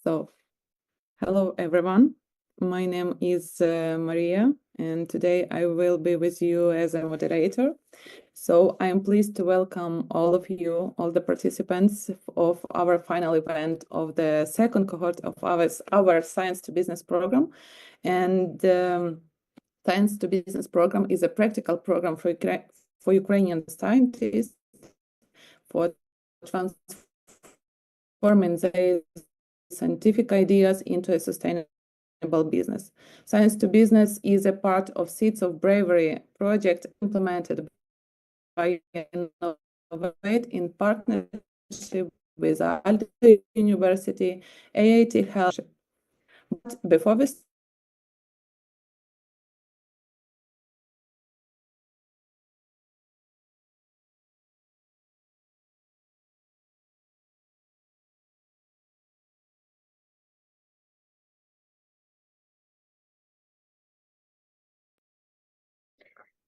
So, hello everyone. My name is Maria, and today I will be with you as a moderator. So, I am pleased to welcome all of you, all the participants of our final event of the second cohort of our Science2Business program. And Science2Business program is a practical program for Ukrainian scientists for transforming their scientific ideas into a sustainable business. Science2Business is a part of Seeds of Bravery project implemented by Innovate in partnership with Aalto University, EIT Health. But before we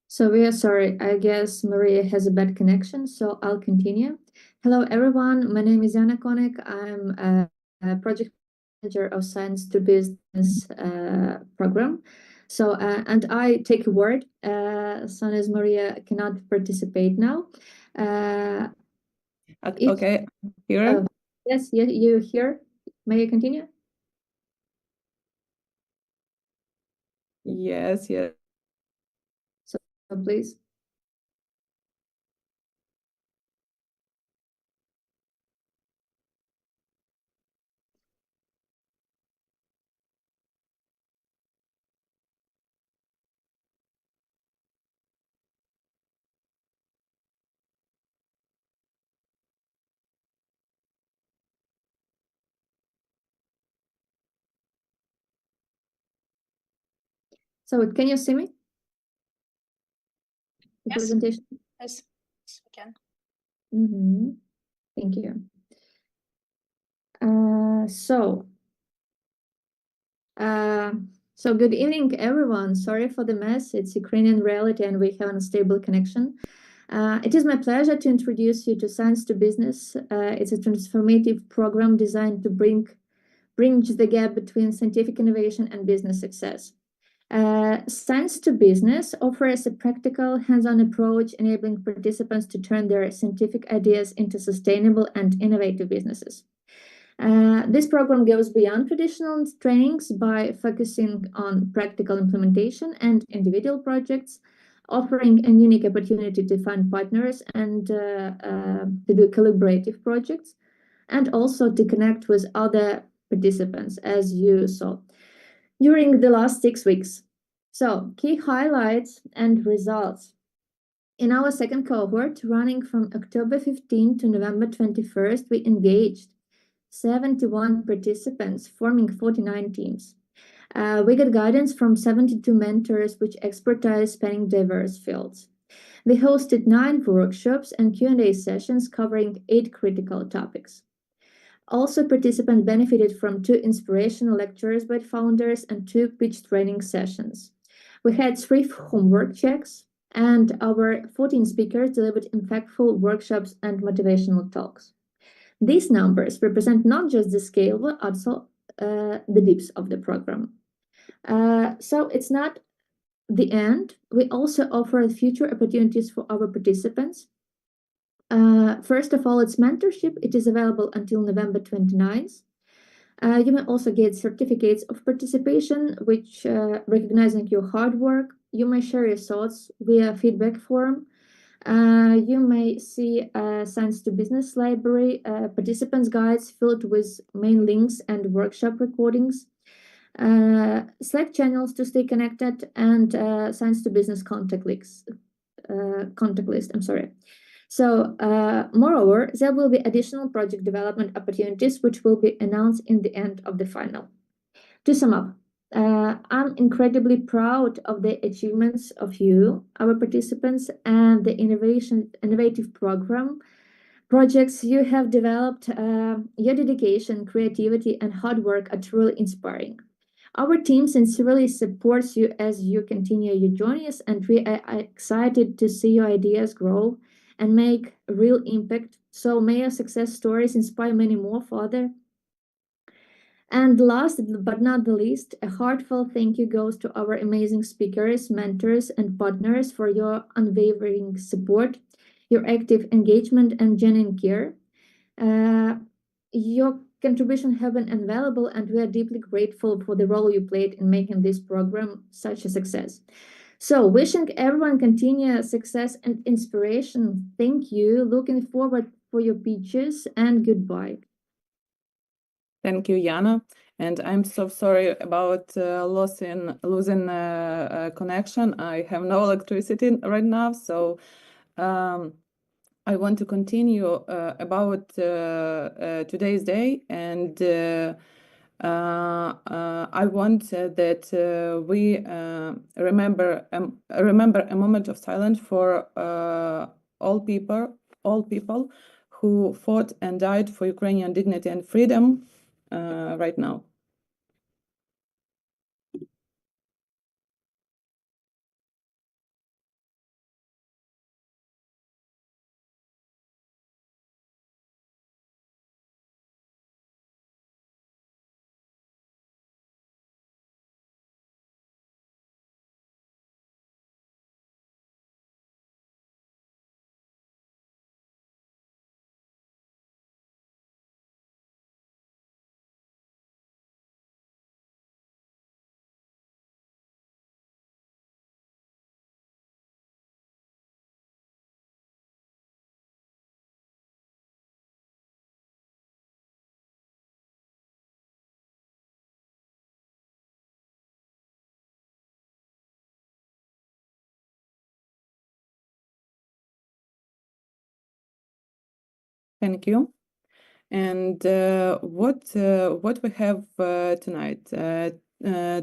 So we are sorry, I guess Maria has a bad connection, so I'll continue. Hello, everyone. My name is Yana Konik. I'm a project manager of Science2Business program. So, and I take a word, soon as Maria cannot participate now. Okay, here? Yes, you here. May I continue? Yes. So please. So can you see me? The Yes. presentation? Yes, we can. Thank you. So good evening, everyone. Sorry for the mess. It's Ukrainian reality and we have an unstable connection. It is my pleasure to introduce you to Science2Business. It's a transformative program designed to bridge the gap between scientific innovation and business success. Science2Business offers a practical, hands-on approach, enabling participants to turn their scientific ideas into sustainable and innovative businesses. This program goes beyond traditional trainings by focusing on practical implementation and individual projects, offering a unique opportunity to find partners and to do collaborative projects, and also to connect with other participants, as you saw during the last 6 weeks. So, key highlights and results. In our second cohort, running from October 15 to November 21st, we engaged 71 participants forming 49 teams. We got guidance from 72 mentors with expertise spanning diverse fields. We hosted 9 workshops and Q&A sessions covering 8 critical topics. Also, participants benefited from 2 inspirational lectures by founders and 2 pitch training sessions. We had 3 homework checks, and our 14 speakers delivered impactful workshops and motivational talks. These numbers represent not just the scale, but also the depth of the program. So it's not the end. We also offer future opportunities for our participants. First of all, it's mentorship. It is available until November 29th. You may also get certificates of participation, which recognizing your hard work. You may share your thoughts via feedback form. You may see a Science2Business library, participants' guides filled with main links and workshop recordings, Slack channels to stay connected, and Science2Business contact list. So, moreover, there will be additional project development opportunities which will be announced in the end of the final. To sum up, I'm incredibly proud of the achievements of you, our participants, and the innovative projects you have developed. Your dedication, creativity, and hard work are truly inspiring. Our team sincerely supports you as you continue your journeys, and we are excited to see your ideas grow and make a real impact. So may your success stories inspire many more further. And last but not the least, a heartfelt thank you goes to our amazing speakers, mentors, and partners for your unwavering support, your active engagement, and genuine care. Your contribution have been invaluable, and we are deeply grateful for the role you played in making this program such a success. So, wishing everyone continued success and inspiration. Thank you. Looking forward for your pitches, and goodbye. Thank you, Jana. And I'm so sorry about losing connection. I have no electricity right now, so I want to continue about today's day, and I want that we remember a moment of silence for all people who fought and died for Ukrainian dignity and freedom right now. Thank you. And what we have tonight?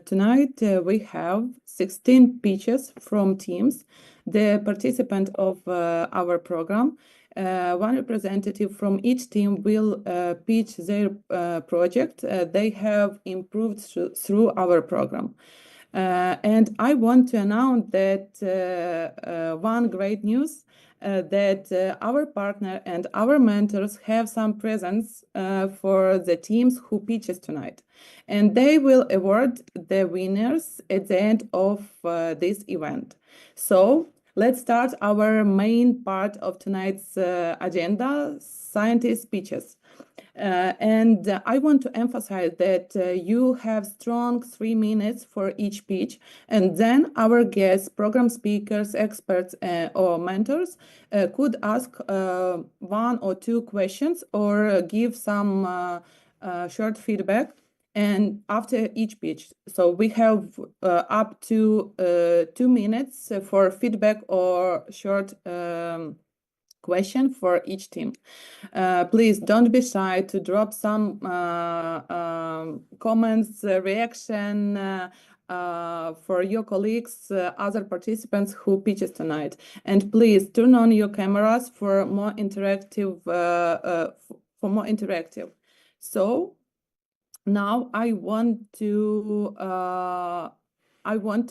Tonight we have 16 pitches from teams, the participant of our program. One representative from each team will pitch their project they have improved through our program. And I want to announce that one great news that our partner and our mentors have some presents for the teams who pitches tonight. And they will award the winners at the end of this event. So let's start our main part of tonight's agenda, scientist pitches. And I want to emphasize that you have strong 3 minutes for each pitch, and then our guests, program speakers, experts, or mentors could ask 1 or 2 questions or give some short feedback. And after each pitch, so we have up to 2 minutes for feedback or short question for each team. Please don't be shy to drop some comments, reaction for your colleagues, other participants who pitches tonight. And please turn on your cameras for more interactive. So now I want to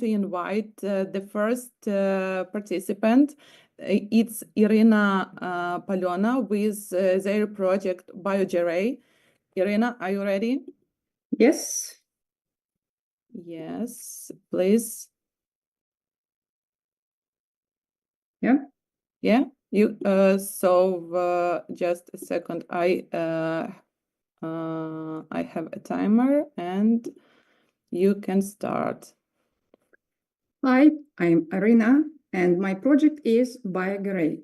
invite the first participant. It's Irina Palona with their project BioGarray. Irina, are you ready? Yes. Yes, please. Yeah. Yeah. You. So just a second. I have a timer, and you can start. Hi, I'm Irina, and my project is BioGarray.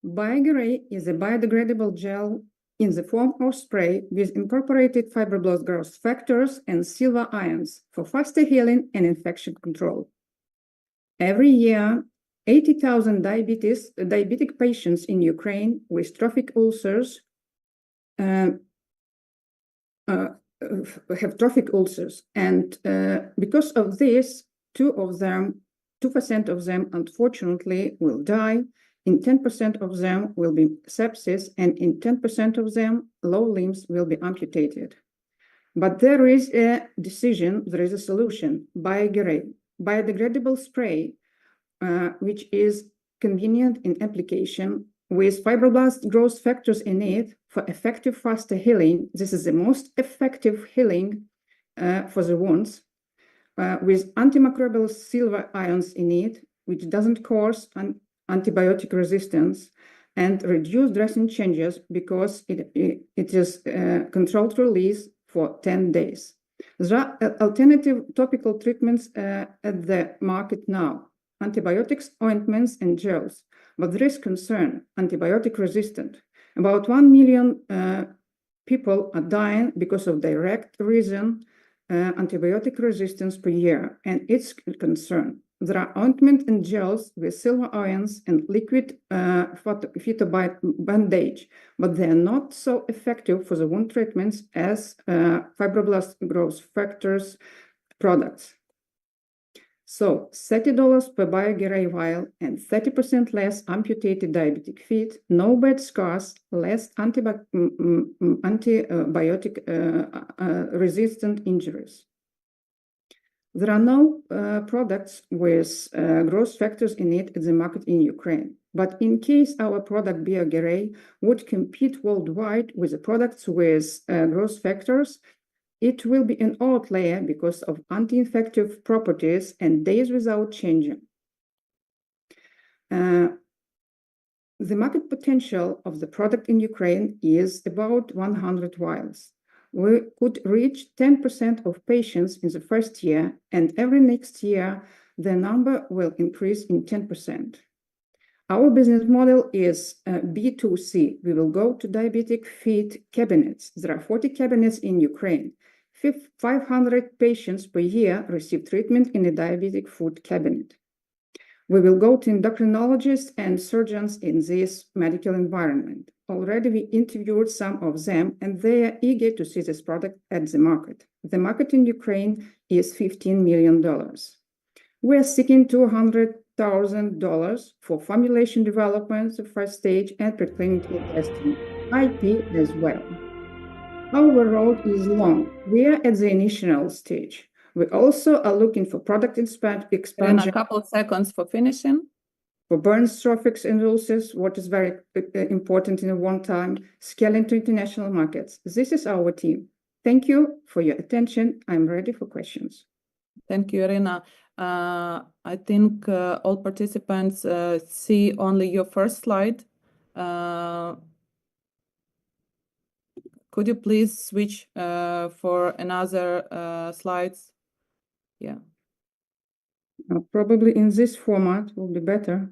BioGarray is a biodegradable gel in the form of spray with incorporated fibroblast growth factors and silver ions for faster healing and infection control. Every year, 80,000 diabetic patients in Ukraine with trophic ulcers have trophic ulcers, and because of this, 2% of them, unfortunately, will die. In 10% of them will be sepsis, and in 10% of them, lower limbs will be amputated. But there is a solution, BioGarray, biodegradable spray, which is convenient in application with fibroblast growth factors in it for effective, faster healing. This is the most effective healing for the wounds with antimicrobial silver ions in it, which doesn't cause antibiotic resistance and reduce dressing changes because it is controlled release for 10 days. There are alternative topical treatments at the market now, antibiotics, ointments, and gels, but there is concern, antibiotic resistant. About 1 million people are dying because of direct reason antibiotic resistance per year, and it's a concern. There are ointment and gels with silver ions and liquid phytobandage, but they are not so effective for the wound treatments as fibroblast growth factors products. So $30 per BioGarey vial and 30% less amputated diabetic feet, no bad scars, less antibiotic resistant injuries. There are no products with growth factors in it at the market in Ukraine. But in case our product BioGarey would compete worldwide with the products with growth factors, it will be an outlier because of anti-infective properties and days without changing. The market potential of the product in Ukraine is about 100 vials. We could reach 10% of patients in the first year, and every next year, the number will increase in 10%. Our business model is B2C. We will go to diabetic feet cabinets. There are 40 cabinets in Ukraine. 500 patients per year receive treatment in a diabetic foot cabinet. We will go to endocrinologists and surgeons in this medical environment. Already we interviewed some of them, and they are eager to see this product at the market. The market in Ukraine is $15 million. We are seeking $200,000 for formulation development, the first stage, and preclinical testing, IP as well. Our road is long. We are at the initial stage. We also are looking for product expansion. And a couple of seconds for finishing. For burns, trophics, and ulcers, what is very important in one time, scaling to international markets. This is our team. Thank you for your attention. I'm ready for questions. Thank you, Irina. I think all participants see only your first slide. Could you please switch for another slides? Yeah. Probably in this format will be better.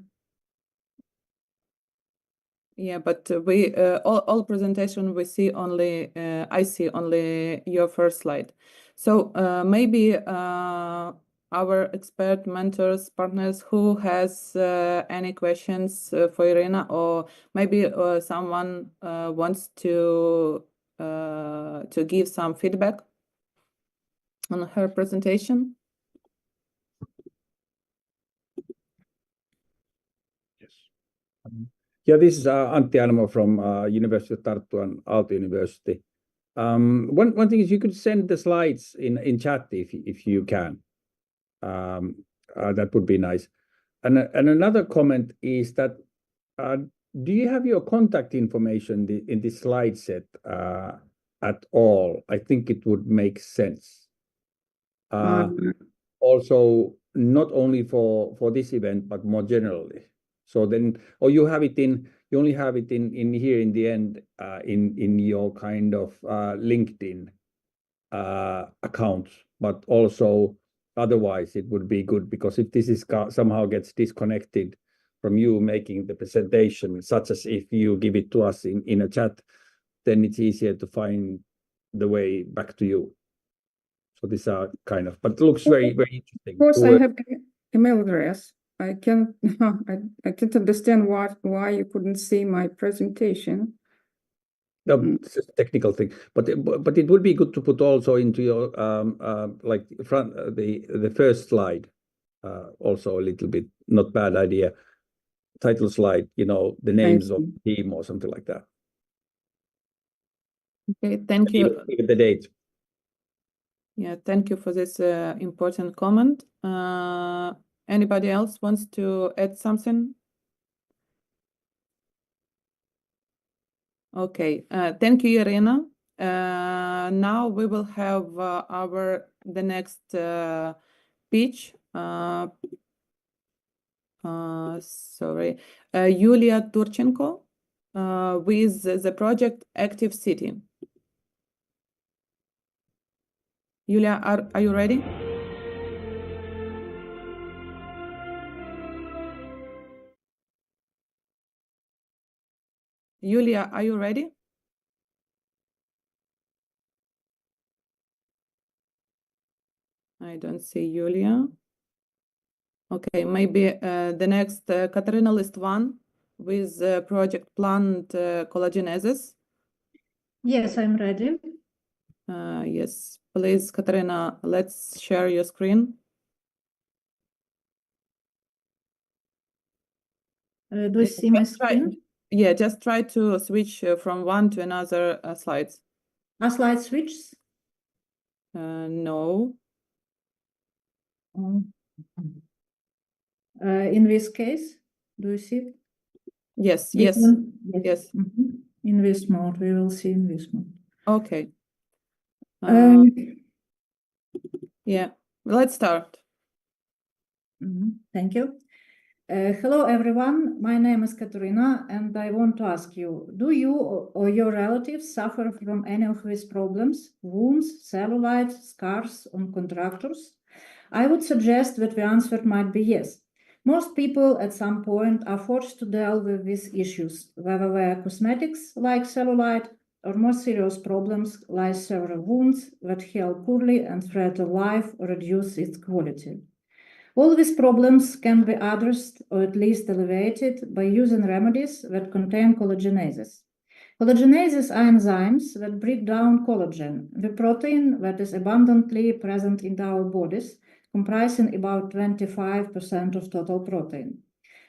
Yeah, but we all presentation we see only I see only your first slide. So maybe our expert mentors, partners who has any questions for Irina, or maybe someone wants to give some feedback on her presentation. Yes. Yeah, this is Antti Anmo from University of Tartu and Aalto University. One thing is you could send the slides in chat if you can. That would be nice. And another comment is that do you have your contact information in this slide set at all? I think it would make sense. Also, not only for this event, but more generally. So then, or you have it in, you only have it in here in the end, in your kind of LinkedIn account, but also otherwise it would be good, because if this is somehow gets disconnected from you making the presentation, such as if you give it to us in a chat, then it's easier to find the way back to you. So these are kind of, but it looks very, very interesting. Of course, I have email address. I can't understand why you couldn't see my presentation. No, it's a technical thing, but it would be good to put also into your like front the first slide, also a little bit, not bad idea, title slide, you know, the names of the team or something like that. Okay, thank you. Even the date. Yeah, thank you for this important comment. Anybody else wants to add something? Okay, thank you, Irina. Now we will have the next pitch. Sorry, Yulia Turchenko with the project Active City. Yulia, are you ready? Yulia, are you ready? I don't see Yulia. Okay, maybe the next Katerina Listvan with project plant collagenesis. Yes, I'm ready. Yes, please, Katerina, let's share your screen. Do you see my screen? Yeah, just try to switch from one to another slides. A slide switch? No. In this case, do you see? Yes, Yes. yes. In this mode, we will see in this mode. Okay. Yeah, let's start. Thank you. Hello, everyone. My name is Katerina, and I want to ask you, do you or your relatives suffer from any of these problems? Wounds, cellulite, scars on contractures? I would suggest that the answer might be yes. Most people at some point are forced to deal with these issues, whether they are cosmetics like cellulite or more serious problems like several wounds that heal poorly and threaten life or reduce its quality. All these problems can be addressed or at least alleviated by using remedies that contain collagenases. Collagenases are enzymes that break down collagen, the protein that is abundantly present in our bodies, comprising about 25% of total protein.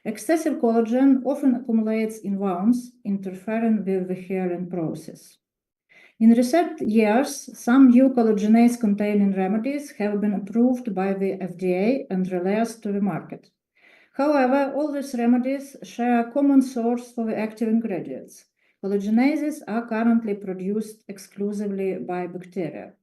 Excessive collagen often accumulates in wounds, interfering with the healing process. In recent years, some new collagenase-containing remedies have been approved by the FDA and released to the market. However, all these remedies share a common source for the active ingredients. Collagenases are currently produced exclusively by bacteria.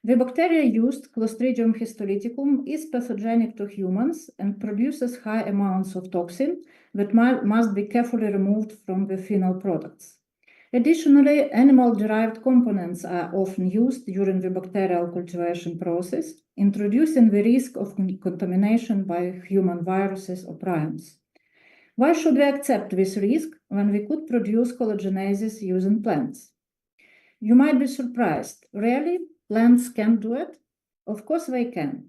The bacteria used, Clostridium histolyticum, is pathogenic to humans and produces high amounts of toxin that must be carefully removed from the final products. Additionally, animal-derived components are often used during the bacterial cultivation process, introducing the risk of contamination by human viruses or prions. Why should we accept this risk when we could produce collagenases using plants? You might be surprised. Really? Plants can do it? Of course they can.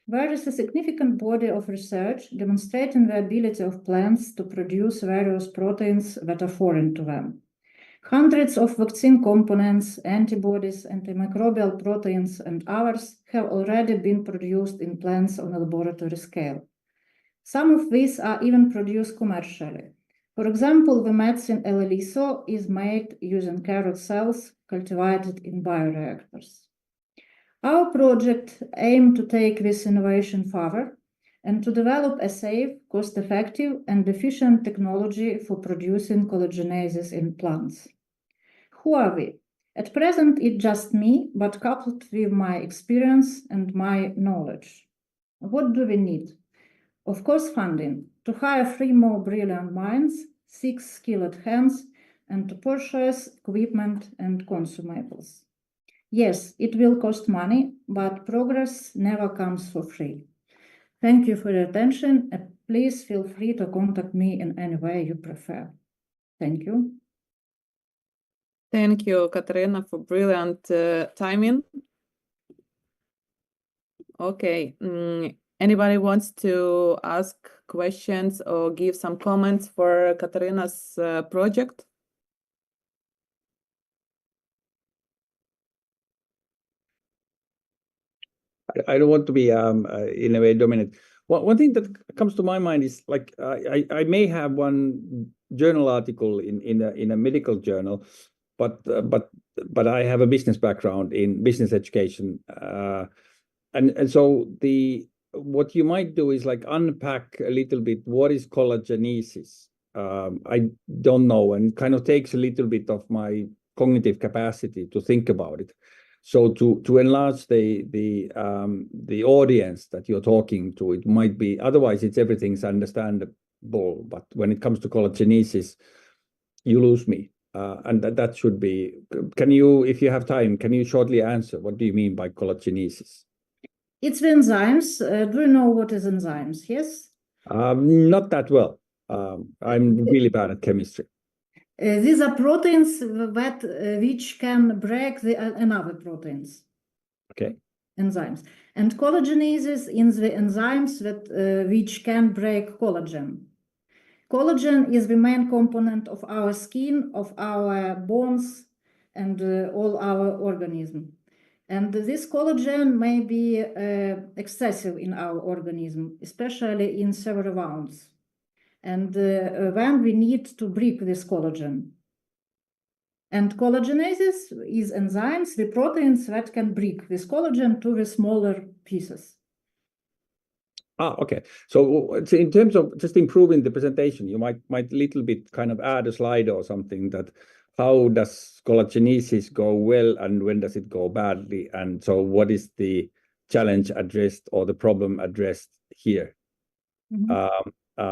There is a significant body of research demonstrating the ability of plants to produce various proteins that are foreign to them. Hundreds of vaccine components, antibodies, antimicrobial proteins, and others have already been produced in plants on a laboratory scale. Some of these are even produced commercially. For example, the medicine Elaliso is made using carrot cells cultivated in bioreactors. Our project aims to take this innovation further and to develop a safe, cost-effective, and efficient technology for producing collagenases in plants. Who are we? At present, it's just me, but coupled with my experience and my knowledge. What do we need? Of course, funding, to hire 3 more brilliant minds, 6 skilled hands, and to purchase equipment and consumables. Yes, it will cost money, but progress never comes for free. Thank you for your attention, and please feel free to contact me in any way you prefer. Thank you. Thank you, Katerina, for brilliant timing. Okay, anybody wants to ask questions or give some comments for Katerina's project? I don't want to be in a way dominant. One thing that comes to my mind is like I may have one journal article in a medical journal, but I have a business background in business education, and so what you might do is like unpack a little bit what is collagenesis I don't know, and it kind of takes a little bit of my cognitive capacity to think about it. So to enlarge the audience that you're talking to, it might be, otherwise it's everything's understandable, but when it comes to collagenesis, you lose me. And that should be, can you, if you have time, can you shortly answer, what do you mean by collagenesis? It's the enzymes. Do you know what is enzymes? Yes? Not that well. I'm really bad at chemistry. These are proteins that which can break another proteins. Okay. Enzymes. And collagenesis in the enzymes that which can break collagen. Collagen is the main component of our skin, of our bones, and all our organism. And this collagen may be excessive in our organism, especially in several wounds. And when we need to break this collagen. And collagenesis is enzymes, the proteins that can break this collagen to the smaller pieces. Okay. So in terms of just improving the presentation, you might little bit kind of add a slide or something that how does collagenesis go well and when does it go badly? And so what is the challenge addressed or the problem addressed here?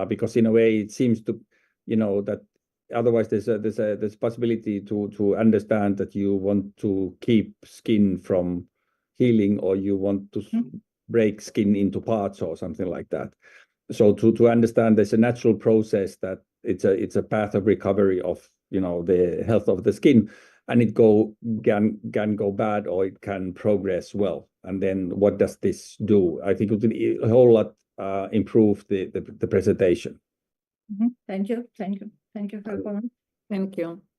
Because in a way it seems to, that otherwise there's possibility to understand that you want to keep skin from healing or you want to break skin into parts or something like that. So to understand there's a natural process that it's a path of recovery of the health of the skin, and it can go bad or it can progress well. And then what does this do? I think it will a whole lot improve the presentation. Thank you for your comment.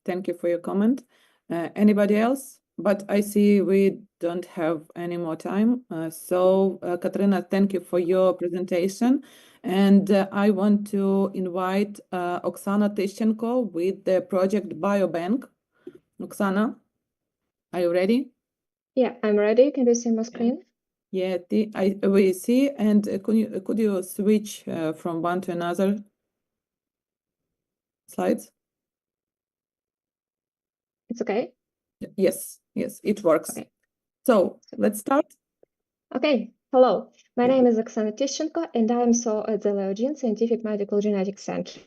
Thank you for your comment. Anybody else? But I see we don't have any more time. So Katarina, thank you for your presentation. And I want to invite Oksana Tishchenko with the project Biobank. Oksana, are you ready? Yeah, I'm ready. Can you see my screen? Yeah, we see. And could you switch from one to another slides? It's okay? Yes, it works. Okay. So let's start. Okay, hello. My name is Oksana Tishchenko, and I am so at the Aalto Scientific Medical Genetics Center.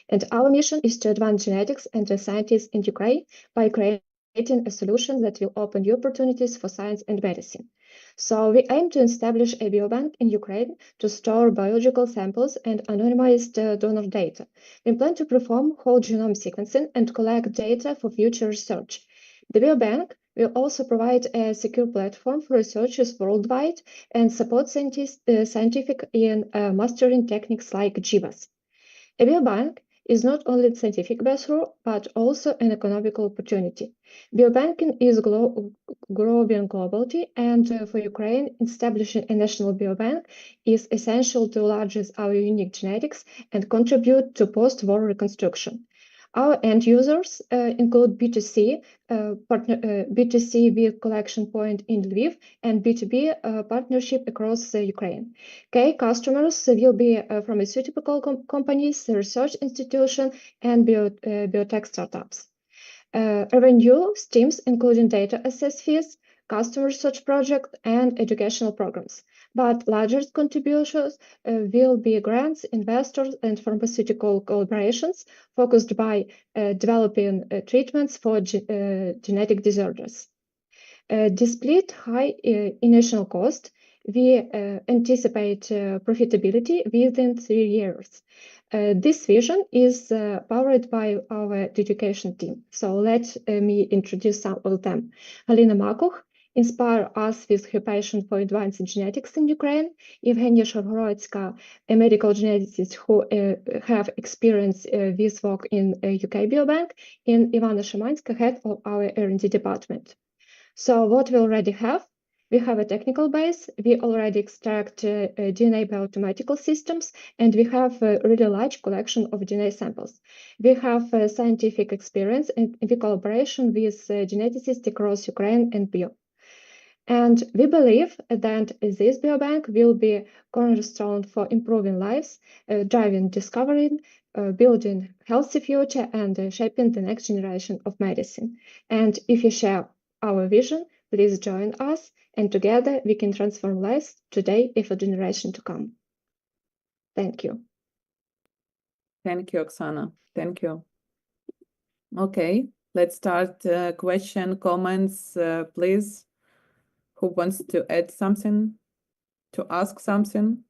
And our mission is to advance genetics and the scientists in Ukraine by creating a solution that will open new opportunities for science and medicine. So we aim to establish a biobank in Ukraine to store biological samples and anonymized donor data. We plan to perform whole genome sequencing and collect data for future research. The biobank will also provide a secure platform for researchers worldwide and support scientific in mastering techniques like GBAS. A biobank is not only a scientific breakthrough, but also an economical opportunity. Biobanking is growing globally, and for Ukraine, establishing a national biobank is essential to enlarge our unique genetics and contribute to post-war reconstruction. Our end users include B2C, B2C with collection point in Lviv, and B2B partnership across Ukraine. Key customers will be pharmaceutical companies, research institutions, and biotech startups. Revenue streams including data access fees, customer research project, and educational programs. But largest contributions will be grants, investors, and pharmaceutical collaborations focused by developing treatments for genetic disorders. Despite high initial cost, we anticipate profitability within 3 years. This vision is powered by our dedication team. So let me introduce some of them. Halina Makuch inspired us with her passion for advanced genetics in Ukraine. Evgenia Shargorodska, a medical geneticist who have experience with work in UK Biobank, and Ivana Shimanska, head of our R&D department. So what we already have? We have a technical base, we already extract DNA by automatical systems, and we have a really large collection of DNA samples. We have scientific experience and the collaboration with geneticists across Ukraine and beyond. And we believe that this biobank will be a cornerstone for improving lives, driving discovery, building healthy future, and shaping the next generation of medicine. And if you share our vision, please join us, and together we can transform lives today and for generation to come. Thank you. Thank you, Oksana. Thank you. Okay, let's start question, comments, please. Who wants to add something, to ask something?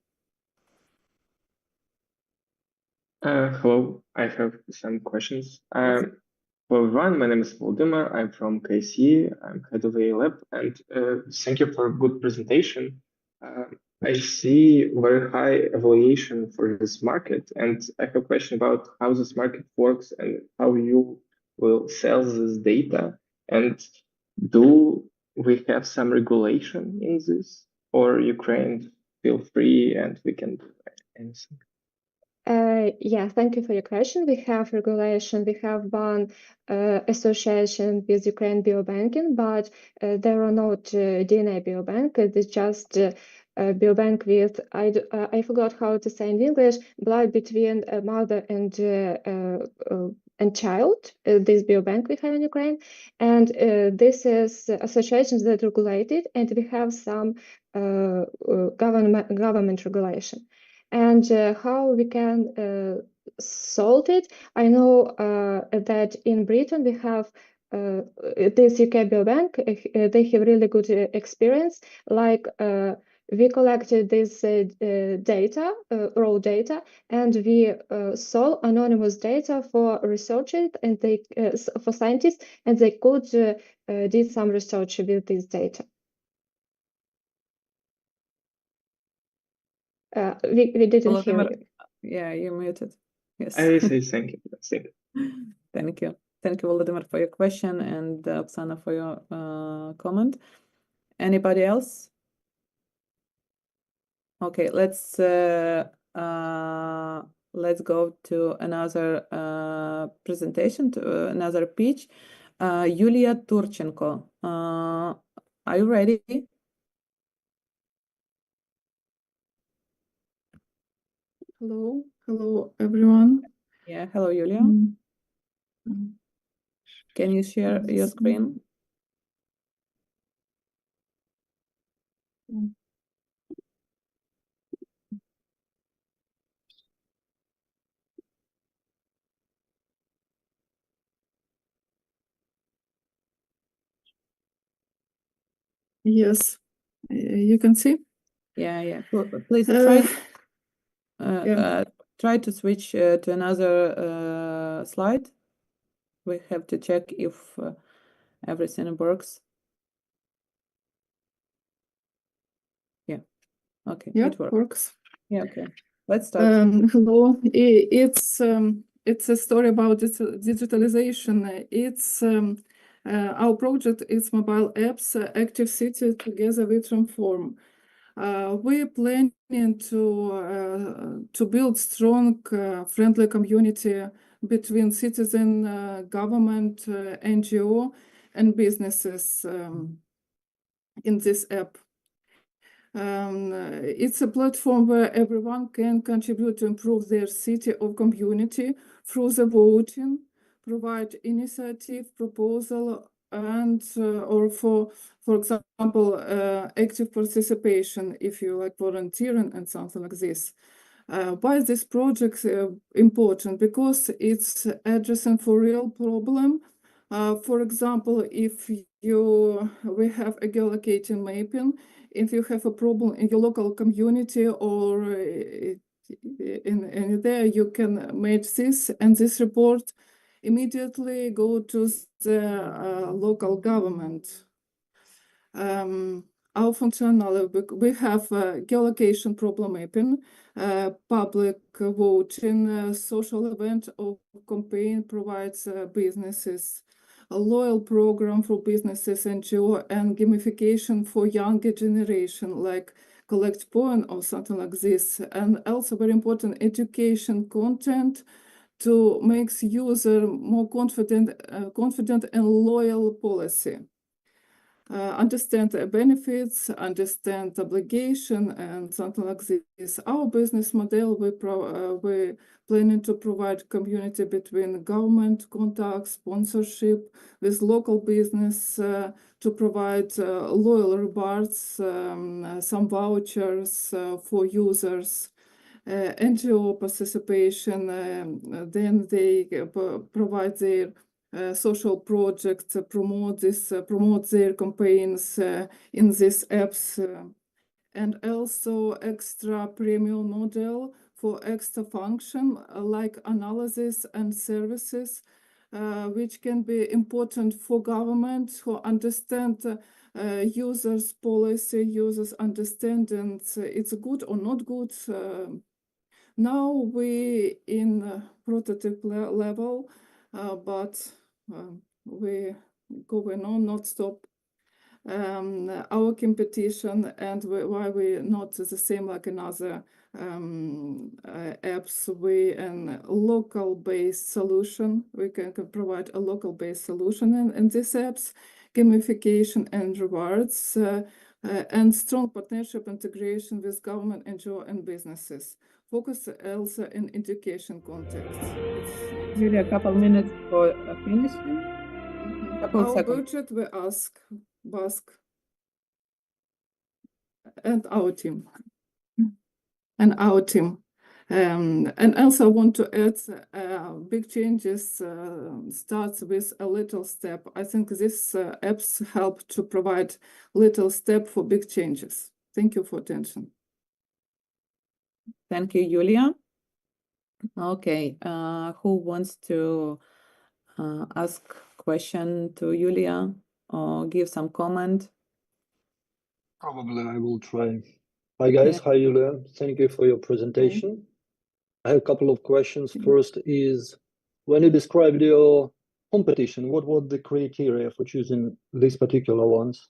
Hello, I have some questions. Well, everyone, my name is Vladimir. I'm from KC. I'm head of AI Lab, and thank you for a good presentation. I see very high evaluation for this market, and I have a question about how this market works and how you will sell this data. And do we have some regulation in this, or Ukraine feel free and we can do anything? Yeah, thank you for your question. We have regulation. We have one association with Ukraine biobanking, but there are not DNA biobank. It's just biobank with I forgot how to say in English, blood between a mother and child. This biobank we have in Ukraine, and this is associations that regulated, and we have some government regulation. And how we can solve it, I know that in Britain we have this UK biobank. They have really good experience. Like we collected this data, raw data, and we sold anonymous data for researchers and they for scientists, and they could did some research with this data. We didn't hear you. Yeah, you muted. Yes. I say thank you. Thank you. Thank you. Thank you, Volodymyr, for your question, and Oksana for your comment. Anybody else? Okay, let's go to another presentation, to another pitch. Yulia Turchenko, are you ready? Hello everyone. Yeah, hello, Yulia. Can you share your screen? Yes, you can see. Yeah. Please try. Try to switch to another slide. We have to check if everything works. Yeah. Okay. Yeah, it works. Yeah. Okay. Let's start. Hello. It's a story about digitalization. It's our project is mobile apps, Active City together with Transform. We're planning to build strong, friendly community between citizen, government, NGO, and businesses in this app. It's a platform where everyone can contribute to improve their city or community through the voting, provide initiative, proposal, and or for example, active participation if you like volunteering and something like this. Why is this project important? Because it's addressing for real problem. For example, if we have a geolocating mapping, if you have a problem in your local community or in there, you can make this, and this report immediately go to the local government. Our functionality, we have geolocation problem mapping, public voting, social event or campaign provides businesses, a loyal program for businesses, NGO, and gamification for younger generation, like collect point or something like this. And also very important, education content to make user more confident and loyal policy. understand the benefits, understand the obligation, and something like this. Our business model, we planning to provide community between government contacts, sponsorship with local business, to provide loyal rewards, some vouchers for users, NGO participation. Then they provide their social projects, promote their campaigns in these apps, and also extra premium model for extra function like analysis and services, which can be important for government who understand users' policy, users' understanding it's good or not good. Now we in prototype level, but we going on, not stop. Our competition and why we're not the same like another apps, we a local based solution. We can provide a local based solution in these apps, gamification and rewards, and strong partnership integration with government, NGO and businesses. Focus also in education context. Really a couple minutes for finishing. Our budget we ask Basque and our team. And also I want to add big changes starts with a little step. I think these apps help to provide little step for big changes. Thank you for attention. Thank you, Julia. Okay, who wants to ask question to Julia or give some comment? Probably I will try. Hi guys, Yeah. hi Julia. Thank you for your presentation. I have a couple of questions. First is, when you described your competition, what were the criteria for choosing these particular ones?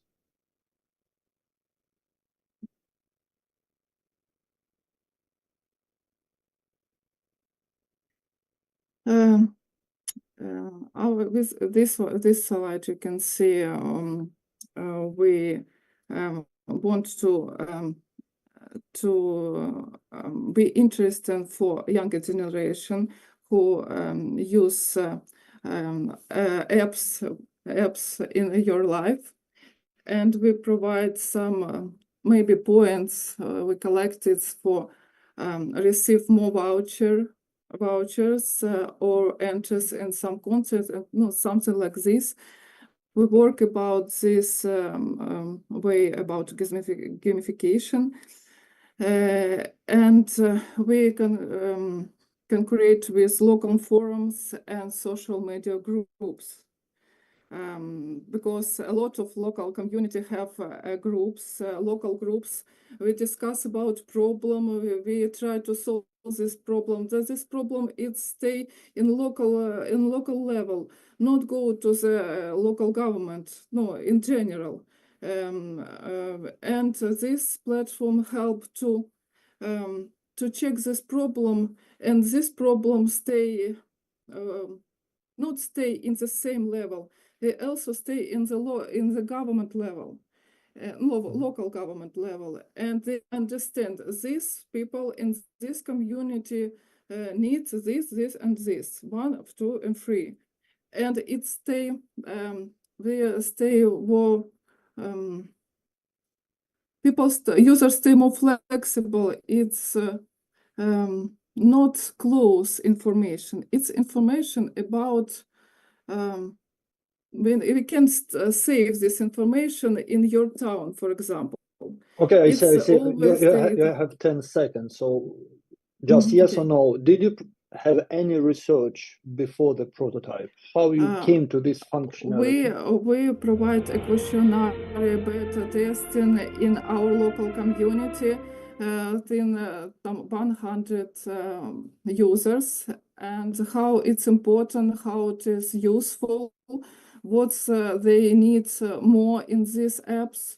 This slide you can see we want to be interesting for younger generation who use apps in your life, and we provide some maybe points we collected for receive more vouchers or enters in some content, something like this. We work about this way about gamification, and we can create with local forums and social media groups. Because a lot of local community have groups, local groups. We discuss about problem. We try to solve this problem. Does this problem it stay in local level, not go to the local government? No, in general. And this platform help to check this problem, and this problem stay not stay in the same level. They also stay in the government level, local government level, and they understand these people in this community needs this, and this 1, 2, and 3, and it stay they stay more users stay more flexible. It's not close information. It's information about when we can save this information in your town, for example. Okay, I see. You have 10 seconds. So just yes or no, did you have any research before the prototype? How you came to this functionality? We provide a questionnaire beta testing in our local community, in 100 users, and how it's important, how it is useful, what they need more in these apps,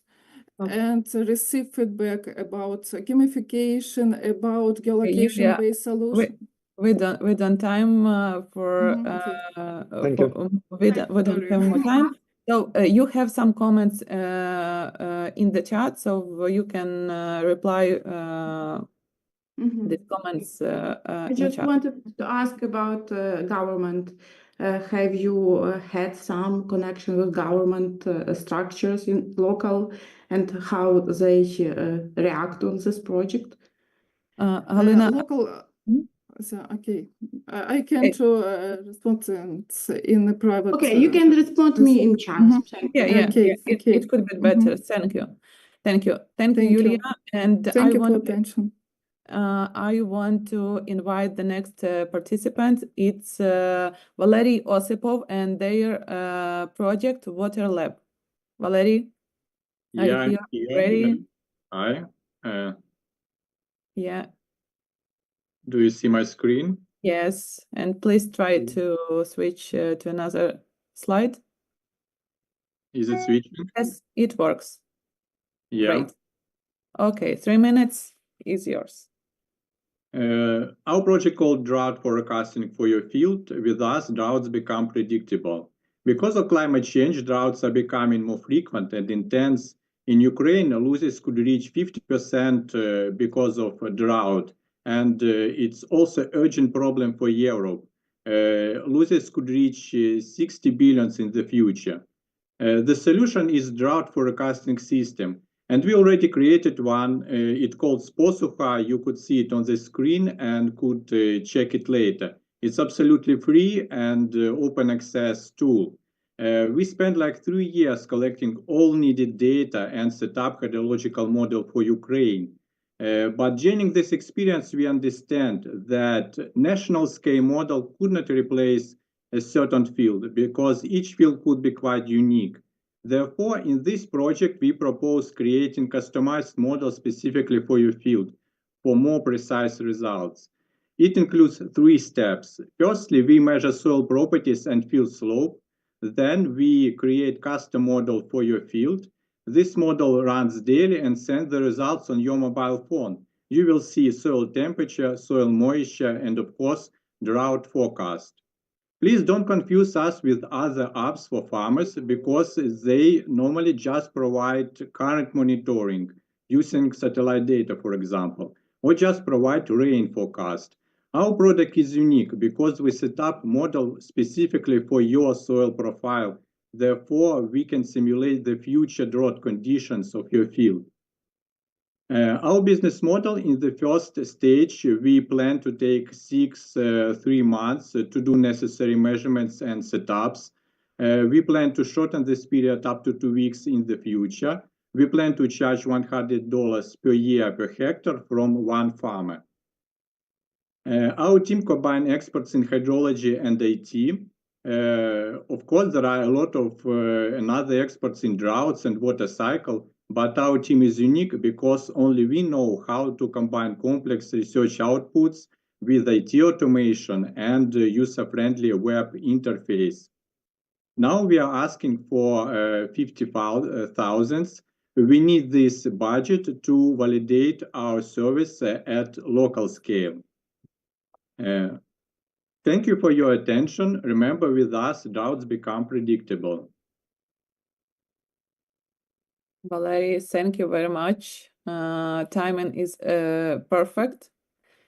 and receive feedback about gamification, about geolocation-based solution. We don't time for Thank you. we don't have more time. So you have some comments in the chat, so you can reply the comments I just wanted to ask about government. Have you had some connection with government structures in local and how they react on this project? Halina, So, okay, I can't respond in the private. Okay, you can respond me in chat. Yeah. Okay. It could be better. Thank you, Yulia. And Thank you for attention. I want to invite the next participant. It's Valery Osipov and their project Water Lab. Valery, are you here? Ready? Hi. Yeah. Do you see my screen? Yes, and please try to switch to another slide. Is it switching? Yes, it works. Yeah. Great. Okay, 3 minutes is yours. Our project called Drought Forecasting for Your Field. With us, droughts become predictable. Because of climate change, droughts are becoming more frequent and intense. In Ukraine, losses could reach 50% because of a drought. And it's also an urgent problem for Europe. Losses could reach 60 billion in the future. The solution is drought forecasting system. And we already created one. It's called Sposucha. You could see it on the screen and could check it later. It's absolutely free and open access tool. We spent like 3 years collecting all needed data and set up hydrological model for Ukraine. But during this experience, we understand that national scale model could not replace a certain field because each field could be quite unique. Therefore, in this project, we propose creating customized models specifically for your field for more precise results. It includes 3 steps. Firstly, we measure soil properties and field slope. Then we create custom model for your field. This model runs daily and sends the results on your mobile phone. You will see soil temperature, soil moisture, and of course, drought forecast. Please don't confuse us with other apps for farmers because they normally just provide current monitoring using satellite data, for example, or just provide rain forecast. Our product is unique because we set up model specifically for your soil profile. Therefore, we can simulate the future drought conditions of your field. Our business model in the first stage, we plan to take 3 months to do necessary measurements and setups. We plan to shorten this period up to 2 weeks in the future. We plan to charge $100 per year per hectare from one farmer. Our team combines experts in hydrology and IT. Of course, there are a lot of another experts in droughts and water cycle, but our team is unique because only we know how to combine complex research outputs with IT automation and user-friendly web interface. Now we are asking for 50,000. We need this budget to validate our service at local scale. Thank you for your attention. Remember, with us, droughts become predictable. Valery, thank you very much. Timing is perfect.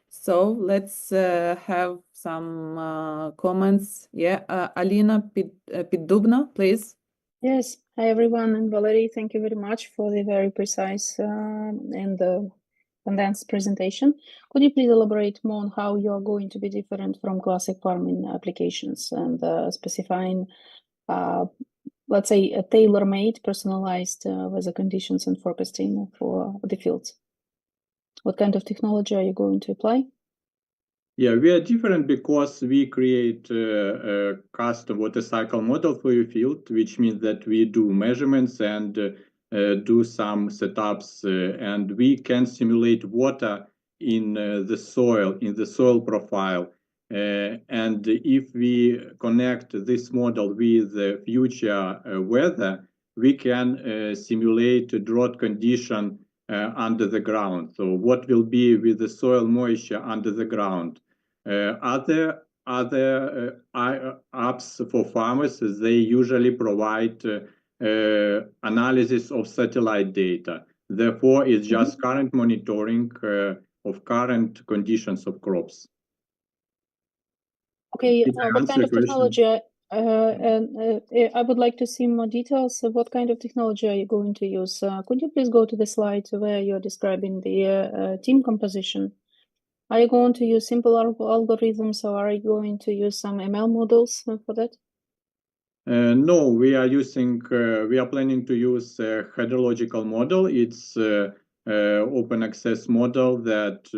So let's have some comments. Yeah, Alina Pidubna, please. Yes, hi everyone, and Valery, thank you very much for the very precise and condensed presentation. Could you please elaborate more on how you are going to be different from classic farming applications and specifying let's say, a tailor-made, personalized weather conditions and forecasting for the fields? What kind of technology are you going to apply? Yeah, we are different because we create a custom water cycle model for your field, which means that we do measurements and do some setups, and we can simulate water in the soil profile. And if we connect this model with the future weather, we can simulate a drought condition under the ground. So what will be with the soil moisture under the ground? Other other apps for farmers, they usually provide analysis of satellite data. Therefore, it's just current monitoring of current conditions of crops. Okay, what kind of technology? I would like to see more details. What kind of technology are you going to use? Could you please go to the slide where you're describing the team composition? Are you going to use simple algorithms, or are you going to use some ML models for that? No, we are planning to use a hydrological model. It's open access model that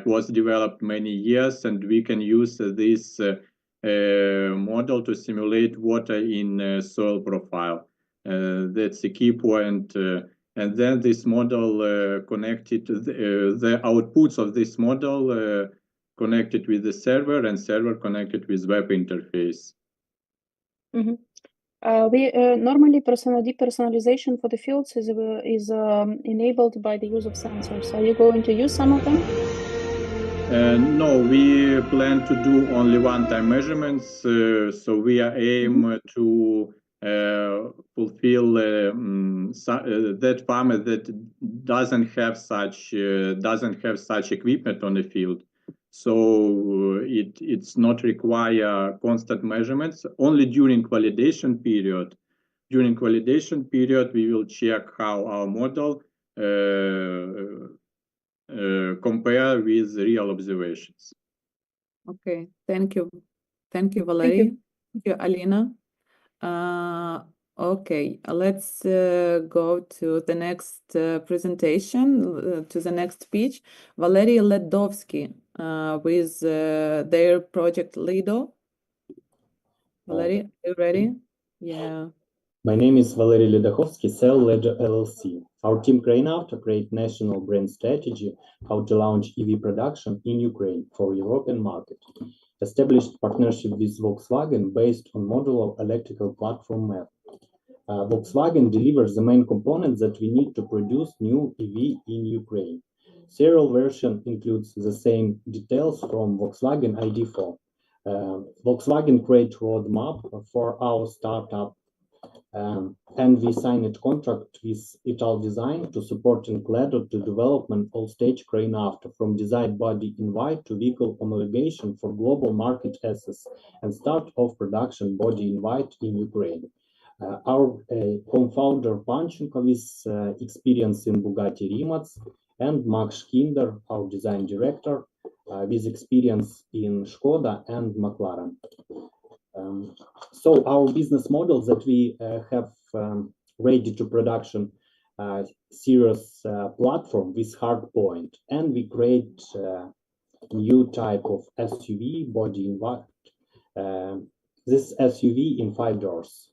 was developed many years, and we can use this model to simulate water in soil profile. That's a key point. And then this model connected to the outputs of this model connected with the server, and server connected with web interface. We normally depersonalization for the fields is enabled by the use of sensors. Are you going to use some of them? No, we plan to do only one-time measurements. So we are aim to fulfill that farmer that doesn't have such equipment on the field. So it's not require constant measurements. Only during validation period. During validation period, we will check how our model compare with real observations. Okay, thank you. Thank you, Valery. Thank you, Alina. Okay, let's go to the next presentation, to the next speech. Valery Ledovsky with their project Lido. Valery, are you ready? Yeah. My name is Valery Ledovsky, Cell Ledger LLC. Our team Crane-Auto create national brand strategy how to launch EV production in Ukraine for European market. Established partnership with Volkswagen based on modular electrical platform map. Volkswagen delivers the main components that we need to produce new EV in Ukraine. Serial version includes the same details from Volkswagen ID4. Volkswagen create roadmap for our startup, and we signed a contract with Ital Design to support Incledo to development all-stage Crane-Auto from design body invite to vehicle homologation for global market access and start of production body invite in Ukraine. Our co-founder Panchenko with experience in Bugatti Rimac, and Max Kinder, our design director, with experience in Skoda and McLaren. So our business model that we have ready to production serious platform with hard point, and we create new type of SUV body invite. This SUV in 5 doors.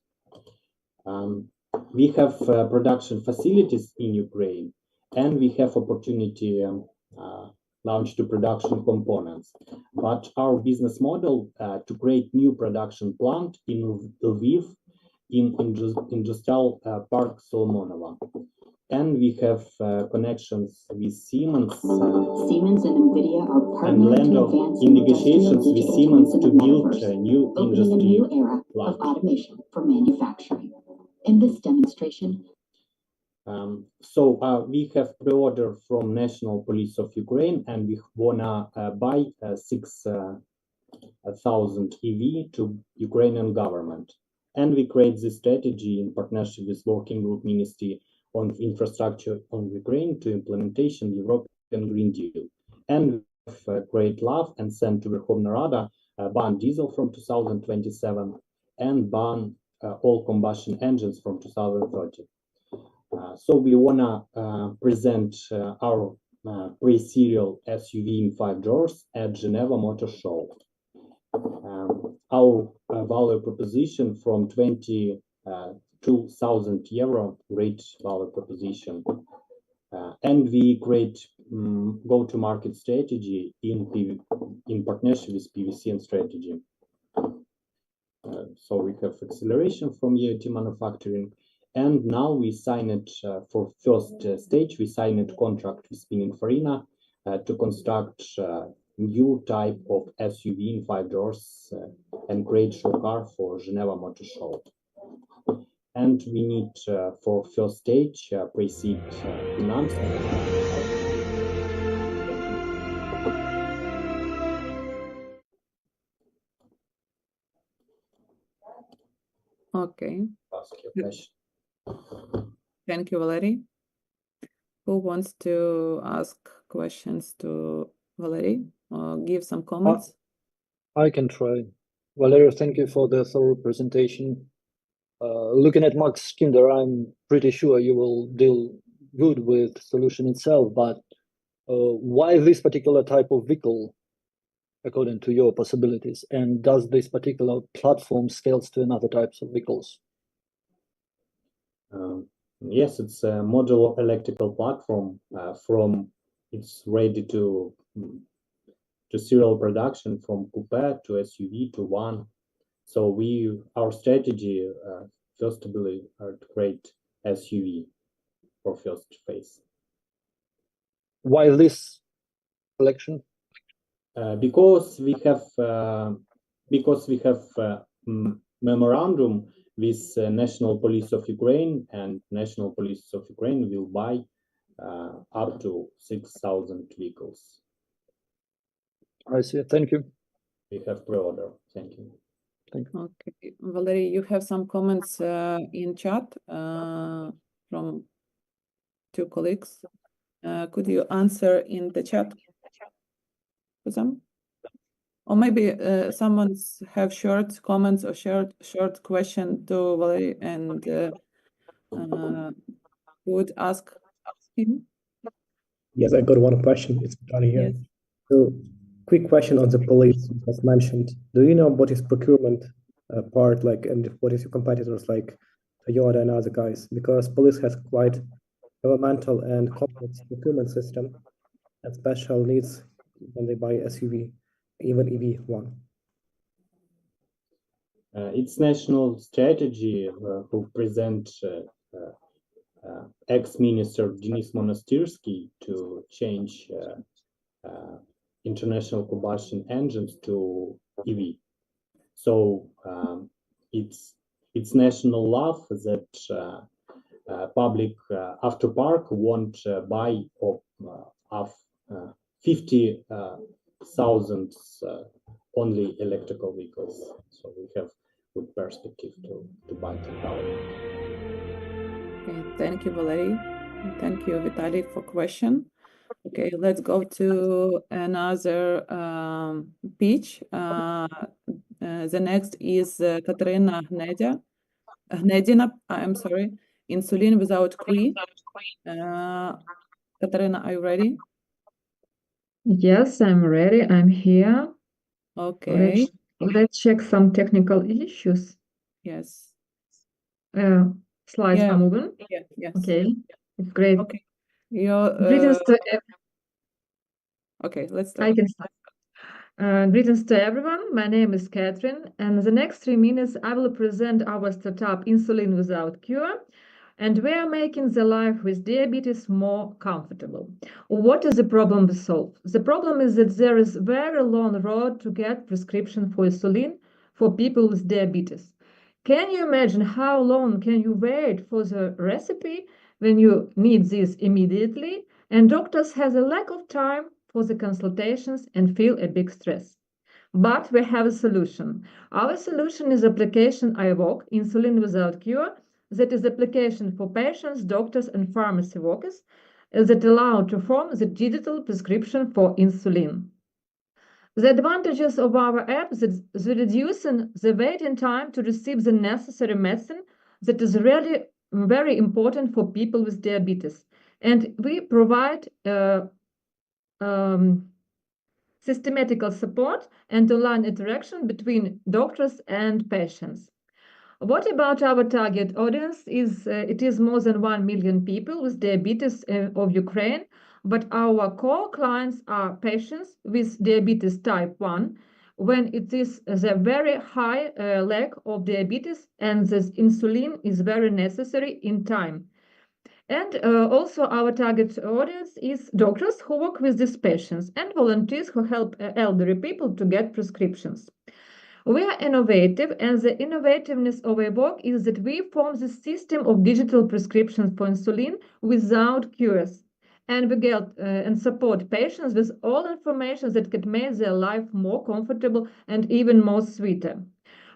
We have production facilities in Ukraine, and we have opportunity launch to production components. But our business model to create new production plant in Lviv, in industrial park Solomonova. And we have connections with Siemens. Siemens and NVIDIA are partnering to advance in negotiations with Siemens to build a new opening a new era of automation for manufacturing. In this demonstration, we have pre-order from National Police of Ukraine, and we wanna buy 6,000 EV to Ukrainian government. And we create this strategy in partnership with Working Group Ministry on Infrastructure on Ukraine to implementation European Green Deal. And we have create love and send to Verkhovna Rada ban diesel from 2027 and ban all combustion engines from 2030. So we wanna present our pre-serial SUV in 5 doors at Geneva Motor Show. Our value proposition from 22,000 euro rate value proposition, and we create go-to-market strategy in partnership with PVC and strategy. So we have acceleration from EIT manufacturing. And now we signed for first stage, we signed contract with Pininfarina to construct new type of SUV in 5 doors and great show car for Geneva Motor Show. And we need for first stage pre-seed financing. Okay. Ask your question. Thank you, Valery. Who wants to ask questions to Valery or give some comments? I can try. Valery, thank you for the thorough presentation. Looking at Max Kinder, I'm pretty sure you will deal good with solution itself, but why this particular type of vehicle according to your possibilities? And does this particular platform scales to another types of vehicles? Yes, it's a modular electrical platform from it's ready to serial production from coupe to SUV to van. So our strategy first to create SUV for first phase. Why this selection? Because we have memorandum with National Police of Ukraine, and National Police of Ukraine will buy up to 6,000 vehicles. I see. Thank you. We have pre-order. Thank you. Thank you. Okay, Valery, you have some comments in chat from 2 colleagues. Could you answer in the chat for them? Or maybe someone's have short comments or short question to Valery and would ask him. Yes, I got one question. It's Vitaly here. Yes. So, quick question on the police you just mentioned. Do you know what is procurement part like, and what is your competitors like Toyota and other guys? Because police has quite governmental and complex procurement system and special needs when they buy SUV, even EV one. It's national strategy who present ex-minister Denis Monastyrsky to change international combustion engines to EV. So it's national law that public after park won't buy of 50,000 only electrical vehicles. So we have good perspective to buy technology. Okay, thank you, Valery. Thank you, Vitaly, for question. Okay, let's go to another pitch. The next is Katerina Hnedina, I'm sorry, Insulin Without Q. Katerina, are you ready? Yes, I'm ready. I'm here. Okay. Let's check some technical issues. Yes. Slides are moving. Yeah, yes. Okay, it's great. Okay. Greetings to Okay, let's start. I can start. Greetings to everyone. My name is Catherine, and the next 3 minutes I will present our startup Insulin Without Cure, and we are making the life with diabetes more comfortable. What is the problem we solve? The problem is that there is a very long road to get prescription for insulin for people with diabetes. Can you imagine how long can you wait for the recipe when you need this immediately? And doctors have a lack of time for the consultations and feel a big stress. But we have a solution. Our solution is application iValk, Insulin Without Cure, that is application for patients, doctors, and pharmacy workers that allow to form the digital prescription for insulin. The advantages of our app is reducing the waiting time to receive the necessary medicine that is really very important for people with diabetes. And we provide systematical support and online interaction between doctors and patients. What about our target audience? It is more than 1 million people with diabetes of Ukraine, but our core clients are patients with diabetes type 1, when it is the very high lack of diabetes and this insulin is very necessary in time. And also our target audience is doctors who work with these patients and volunteers who help elderly people to get prescriptions. We are innovative, and the innovativeness of our work is that we form the system of digital prescriptions for insulin without cures. And we get and support patients with all information that could make their life more comfortable and even more sweeter.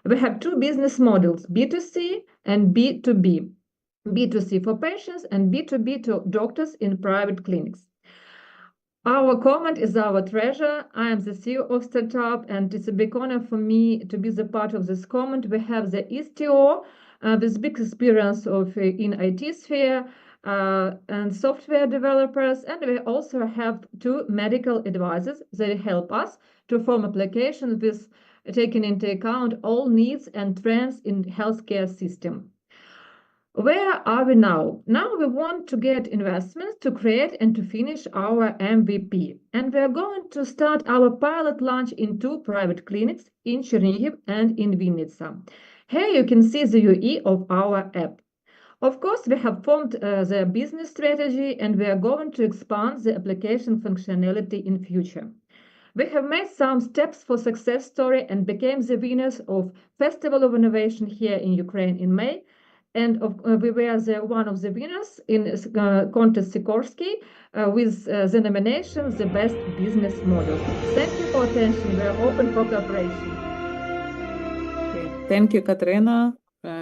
We have two business models, B2C and B2B. B2C for patients and B2B to doctors in private clinics. Our comment is our treasure. I am the CEO of startup, and it's a big honor for me to be the part of this comment. We have the STO with big experience in IT sphere and software developers, and we also have two medical advisors that help us to form applications with taking into account all needs and trends in healthcare system. Where are we now? Now we want to get investments to create and to finish our MVP. And we are going to start our pilot launch in two private clinics in Chernihiv and in Vinnytsia. Here you can see the UE of our app. Of course, we have formed the business strategy, and we are going to expand the application functionality in future. We have made some steps for success story and became the winners of Festival of Innovation here in Ukraine in May. And we were one of the winners in contest Sikorsky with the nomination, the best business model. Thank you for attention. We are open for cooperation. Okay. Thank you, Katerina.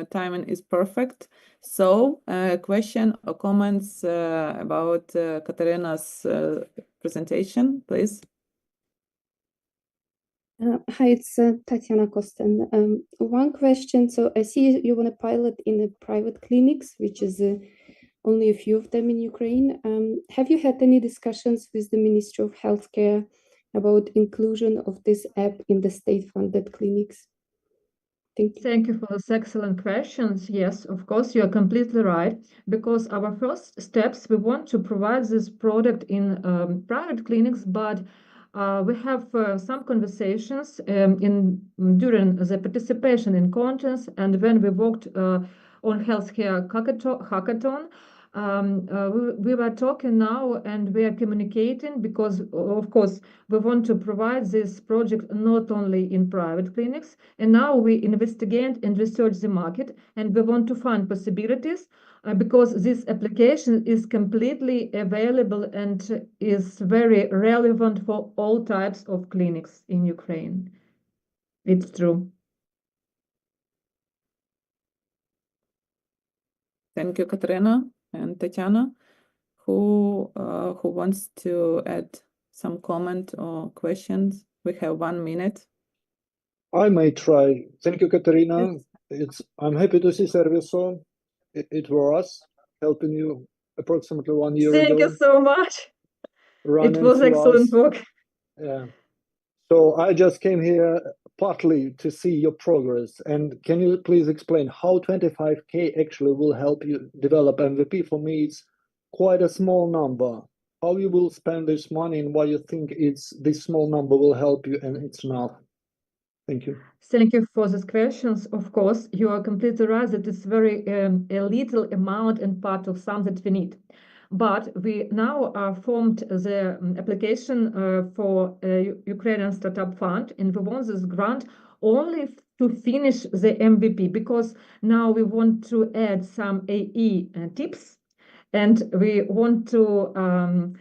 Timing is perfect. So, question or comments about Katerina's presentation, please. Hi, it's Tatiana Kosten. One question. So I see you want to pilot in the private clinics, which is only a few of them in Ukraine. Have you had any discussions with the Ministry of Healthcare about inclusion of this app in the state-funded clinics? Thank you. Thank you for those excellent questions. Yes, of course, you are completely right, because our first steps, we want to provide this product in private clinics, but we have some conversations during the participation in contests, and when we worked on healthcare hackathon, we were talking now and we are communicating, because of course we want to provide this project not only in private clinics, and now we investigate and research the market, and we want to find possibilities because this application is completely available and is very relevant for all types of clinics in Ukraine. It's true. Thank you, Katerina and Tatiana. Who wants to add some comment or questions? We have 1 minute. I may try. Thank you, Katerina. I'm happy to see Serviso. It was us helping you approximately 1 year ago. Thank you so much. It was excellent work. Yeah. So I just came here partly to see your progress. And can you please explain how 25K actually will help you develop MVP? For me, it's quite a small number. How you will spend this money and why you think this small number will help you and it's enough? Thank you. Thank you for these questions. Of course, you are completely right that it's very a little amount and part of some that we need. But we now formed the application for Ukrainian Startup Fund, and we want this grant only to finish the MVP, because now we want to add some AE tips, and we want to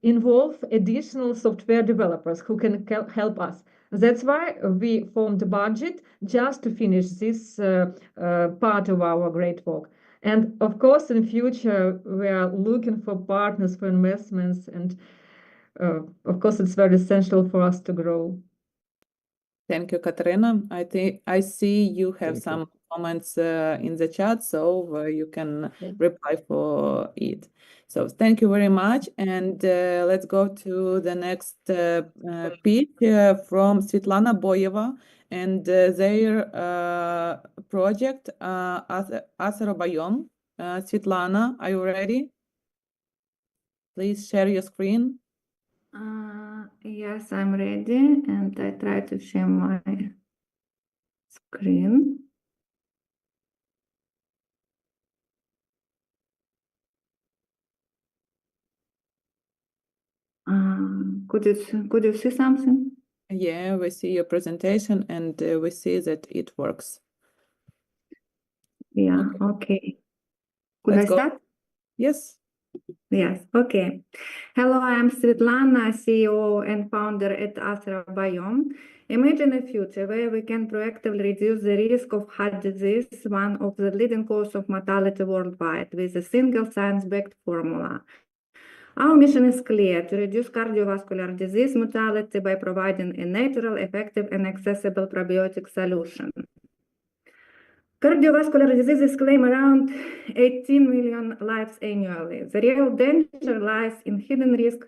involve additional software developers who can help us. That's why we formed a budget just to finish this part of our great work. And of course, in future, we are looking for partners for investments. And of course, it's very essential for us to grow. Thank you, Katerina. I see you have some comments in the chat, so you can reply for it. So thank you very much. And let's go to the next pitch from Svetlana Boyeva and their project, Azerobayom. Svetlana, are you ready? Please share your screen. Yes, I'm ready, and I try to share my screen. Could you see something? Yeah, we see your presentation and we see that it works. Yeah, okay. Could Let's I go. start? Yes. Yes, okay. Hello, I'm Svetlana, CEO and founder at Astra-Biome. Imagine a future where we can proactively reduce the risk of heart disease, one of the leading causes of mortality worldwide, with a single science-backed formula. Our mission is clear: to reduce cardiovascular disease mortality by providing a natural, effective, and accessible probiotic solution. Cardiovascular diseases claim around 18 million lives annually. The real danger lies in hidden risks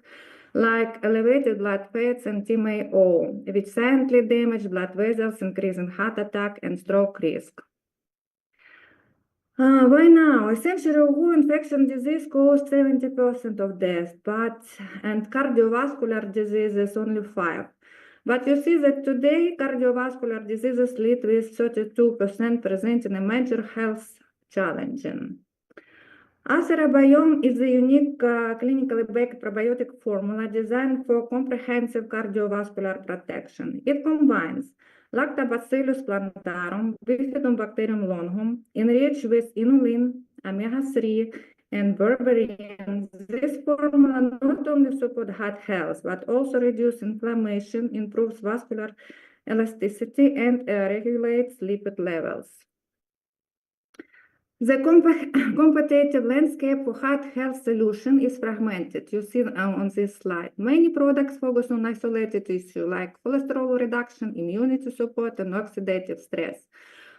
like elevated blood fats and TMAO, which silently damage blood vessels, increasing heart attack and stroke risk. Why now? Essentially, WHO infection disease caused 70% of deaths, and cardiovascular diseases only 5%. But you see that today cardiovascular diseases lead with 32%, presenting a major health challenge. Astra-Biome is a unique clinically backed probiotic formula designed for comprehensive cardiovascular protection. It combines Lactobacillus plantarum, Bifidobacterium longum, enriched with inulin, omega-3, and berberine. This formula not only supports heart health, but also reduces inflammation, improves vascular elasticity, and regulates lipid levels. The competitive landscape for heart health solution is fragmented. You see on this slide. Many products focus on isolated issues like cholesterol reduction, immunity support, and oxidative stress.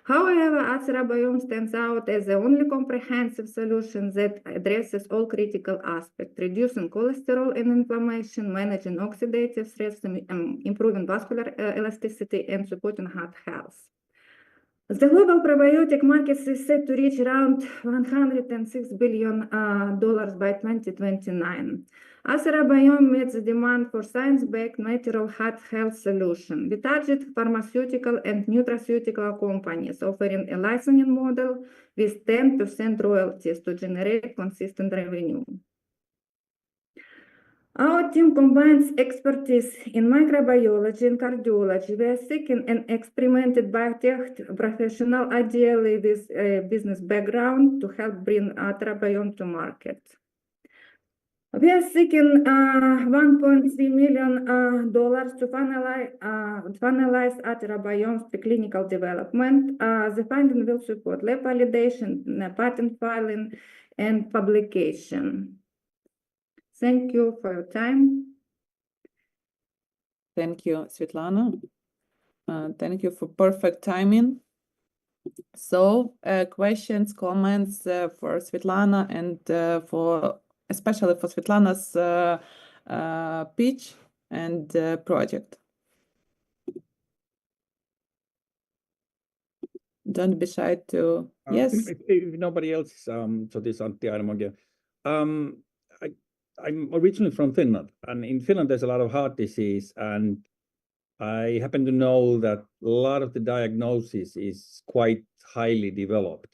However, Astra-Biome stands out as the only comprehensive solution that addresses all critical aspects, reducing cholesterol and inflammation, managing oxidative stress, improving vascular elasticity, and supporting heart health. The global probiotic market is set to reach around $106 billion by 2029. Astra-Biome meets the demand for science-backed natural heart health solution. We target pharmaceutical and nutraceutical companies, offering a licensing model with 10% royalties to generate consistent revenue. Our team combines expertise in microbiology and cardiology. We are seeking an experimented biotech professional, ideally with a business background, to help bring Astra-Biome to market. We are seeking $1.3 million to finalize Astra-Biome's preclinical development. The funding will support lab validation, patent filing, and publication. Thank you for your time. Thank you, Svetlana. Thank you for perfect timing. So, questions, comments for Svetlana and especially for Svetlana's pitch and project. Don't be shy to yes. If nobody else, so this is Antti Aaramo again. I'm originally from Finland, and in Finland there's a lot of heart disease, and I happen to know that a lot of the diagnosis is quite highly developed.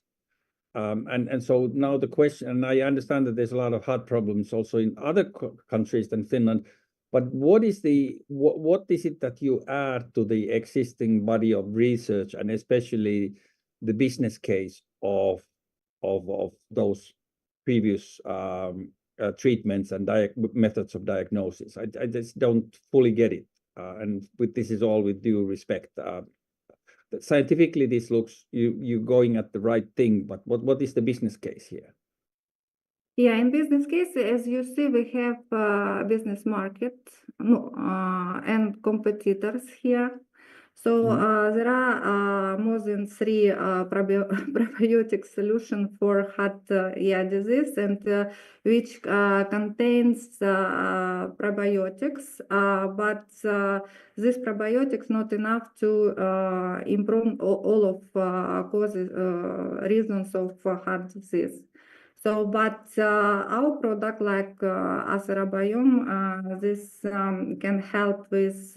And so now the question, and I understand that there's a lot of heart problems also in other countries than Finland, but what is it that you add to the existing body of research, and especially the business case of those previous treatments and methods of diagnosis? I just don't fully get it. And this is all with due respect. Scientifically, this looks you going at the right thing, but what is the business case here? Yeah, in business case, as you see, we have business market and competitors here. So there are more than 3 probiotic solutions for heart disease, and which contains probiotics, but these probiotics not enough to improve all of causes, reasons of heart disease. So, but our product like Astra-Biome, this can help with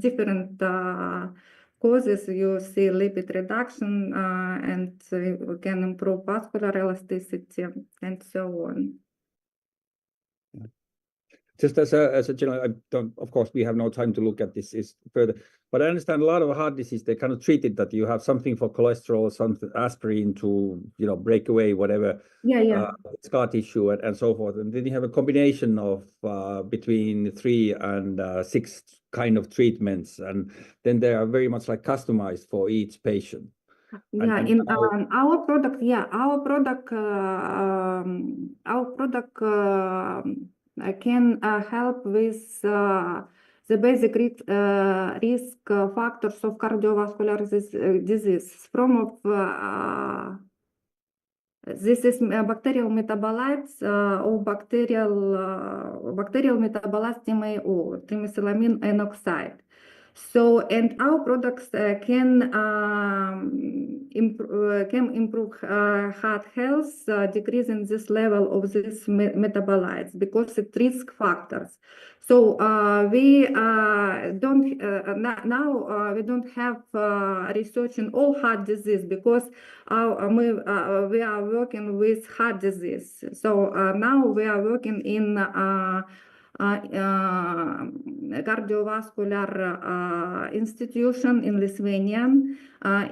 different causes. You see lipid reduction, and we can improve vascular elasticity and so on. Just as a general, I don't, of course, we have no time to look at this is further, but I understand a lot of heart disease, they kind of treat it that you have something for cholesterol, something aspirin to, break away whatever scar tissue and so forth. And then you have a combination of between 3 and 6 kind of treatments. And then they are very much like customized for each patient. Yeah, and in how- our product, can help with the basic risk factors of cardiovascular disease. This is bacterial metabolites or bacterial metabolites TMAO, trimethylamine N oxide. So, and our products can improve heart health, decreasing this level of these metabolites because it risk factors. So we don't now we don't have research in all heart disease because we are working with heart disease. So now we are working in cardiovascular institution in Lithuania,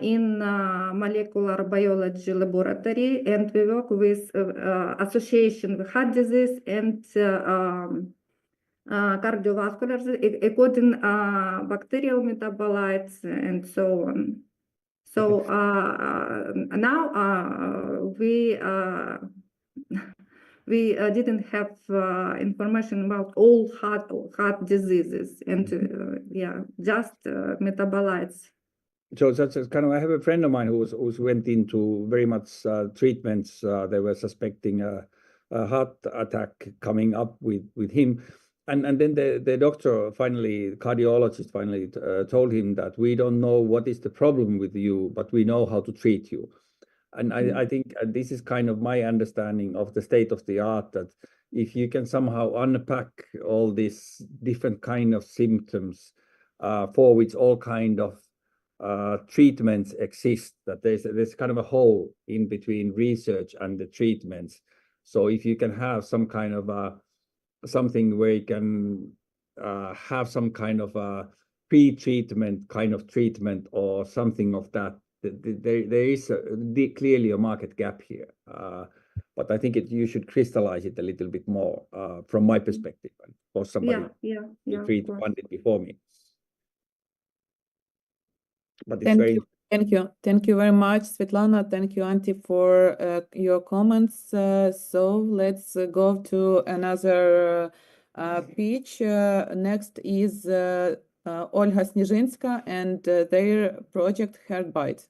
in molecular biology laboratory, and we work with association with heart disease and cardiovascular according bacterial metabolites and so on. So now we didn't have information about all heart diseases and just metabolites. So that's kind of, I have a friend of mine who went into very much treatments. They were suspecting a heart attack coming up with him. And then the doctor finally, cardiologist finally told him that we don't know what is the problem with you, but we know how to treat you. And I think this is kind of my understanding of the state of the art, that if you can somehow unpack all these different kind of symptoms for which all kind of treatments exist, that there's kind of a hole in between research and the treatments. So if you can have some kind of something where you can have some kind of a pre-treatment kind of treatment or something of that, there is clearly a market gap here. But I think you should crystallize it a little bit more from my perspective, and for somebody wanted before me. But it's Thank you very much, Svetlana. Thank you, Antti, for your comments. So let's go to another pitch. Next is Olga Sniezhinska and their project Heartbite.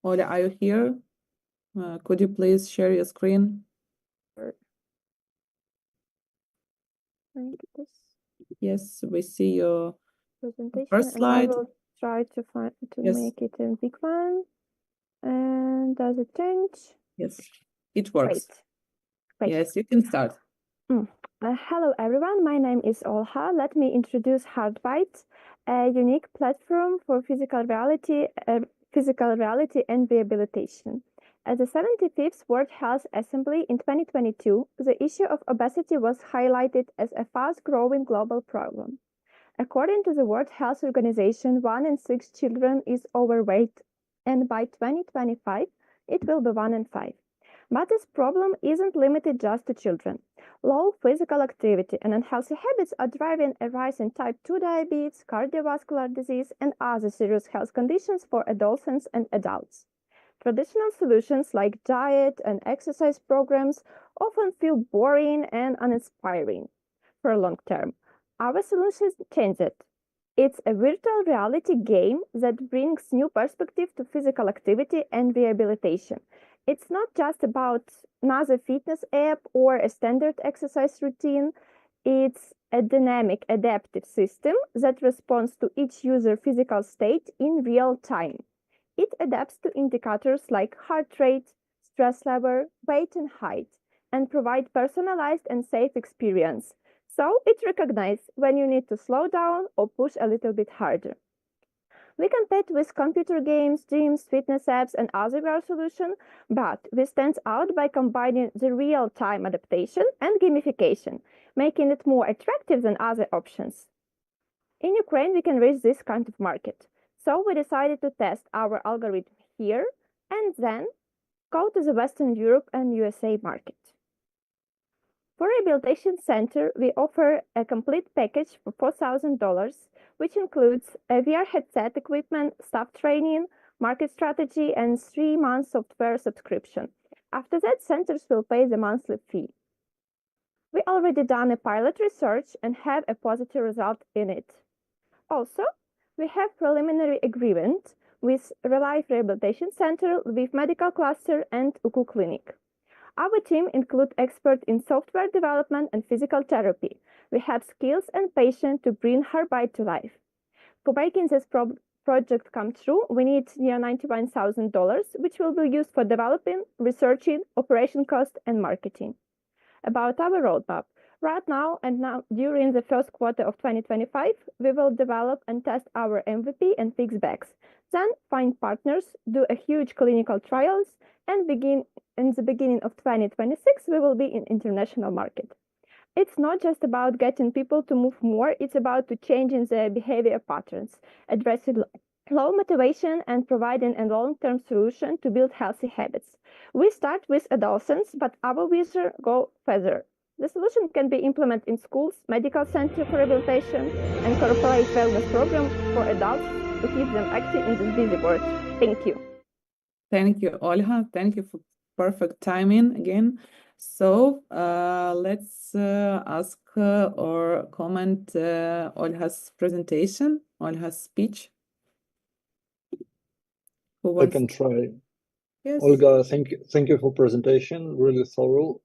Olga, are you here? Could you please share your screen? Yes, we see your presentation. first slide. And I will try to make it a big one. And does it change? Yes, it works. Great. Yes, you can start. Hello, everyone. My name is Olha. Let me introduce Heartbite, a unique platform for physical reality and rehabilitation. At the 75th World Health Assembly in 2022, the issue of obesity was highlighted as a fast-growing global problem. According to the World Health Organization, 1 in 6 children is overweight, and by 2025, it will be 1 in 5. But this problem isn't limited just to children. Low physical activity and unhealthy habits are driving a rise in type 2 diabetes, cardiovascular disease, and other serious health conditions for adolescents and adults. Traditional solutions like diet and exercise programs often feel boring and uninspiring for long term. Our solution changes it. It's a virtual reality game that brings new perspective to physical activity and rehabilitation. It's not just about another fitness app or a standard exercise routine. It's a dynamic, adaptive system that responds to each user's physical state in real time. It adapts to indicators like heart rate, stress level, weight, and height, and provides personalized and safe experience. So it recognizes when you need to slow down or push a little bit harder. We compete with computer games, gyms, fitness apps, and other VR solutions, but we stand out by combining the real-time adaptation and gamification, making it more attractive than other options. In Ukraine, we can reach this kind of market, so we decided to test our algorithm here and then go to the Western Europe and USA market. For Rehabilitation Center, we offer a complete package for $4,000, which includes a VR headset equipment, staff training, market strategy, and 3 months software subscription. After that, centers will pay the monthly fee. We already done a pilot research and have a positive result in it. Also, we have preliminary agreement with Relief Rehabilitation Center, with Medical Cluster, and UKU Clinic. Our team includes experts in software development and physical therapy. We have skills and patience to bring Hardbyte to life. For making this project come true, we need near $91,000, which will be used for developing, researching, operation cost, and marketing. About our roadmap. Right now during the first quarter of 2025, we will develop and test our MVP and fix bugs. Then find partners, do a huge clinical trials, and in the beginning of 2026, we will be in international market. It's not just about getting people to move more, it's about changing their behavior patterns, addressing low motivation, and providing a long-term solution to build healthy habits. We start with adolescents, but our vision goes further. The solution can be implemented in schools, medical center for rehabilitation, and corporate wellness program for adults to keep them active in this busy world. Thank you. Thank you, Olha. Thank you for perfect timing again. So let's ask or comment Olha's presentation, Olha's speech. I can try. Yes. Olga, thank you for presentation, really thorough.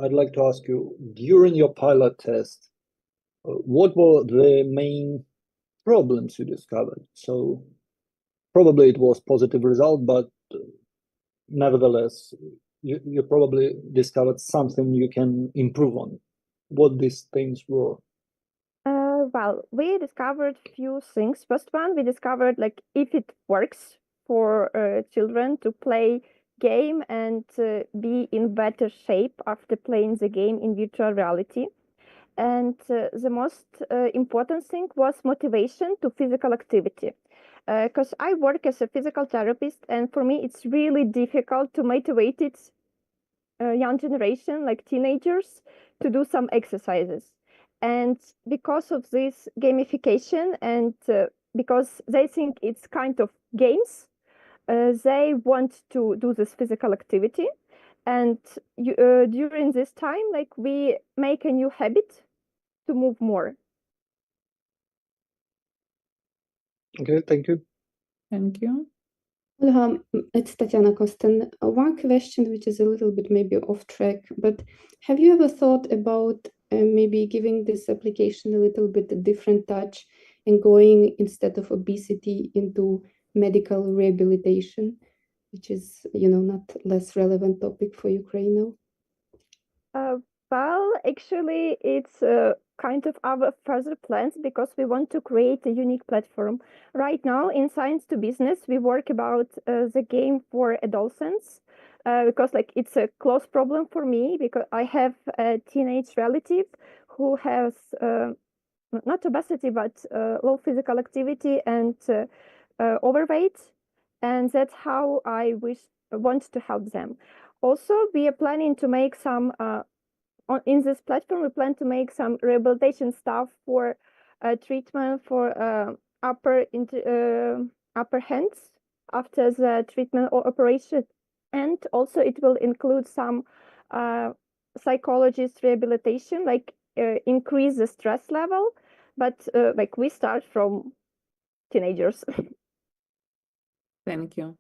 I'd like to ask you, during your pilot test, what were the main problems you discovered? So probably it was positive result, but nevertheless, you probably discovered something you can improve on. What these things were? Well, we discovered few things. First one, we discovered like if it works for children to play game and be in better shape after playing the game in virtual reality. And the most important thing was motivation to physical activity. Because I work as a physical therapist, and for me, it's really difficult to motivate young generation, like teenagers, to do some exercises. And because of this gamification and because they think it's kind of games, they want to do this physical activity. And during this time, like we make a new habit to move more. Okay, thank you. Thank you. Olha, it's Tatiana Kostin. One question which is a little bit maybe off track, but have you ever thought about maybe giving this application a little bit a different touch and going instead of obesity into medical rehabilitation, which is, not less relevant topic for Ukraine now? Well, actually, it's kind of our further plans because we want to create a unique platform. Right now, in Science2Business, we work about the game for adolescents because like it's a close problem for me because I have a teenage relative who has not obesity, but low physical activity and overweight. And that's how I want to help them. Also, we are planning to make some, in this platform, we plan to make some rehabilitation stuff for treatment for upper hands after the treatment or operation. And also it will include some psychologist rehabilitation, like increase the stress level, but like we start from teenagers. Thank you.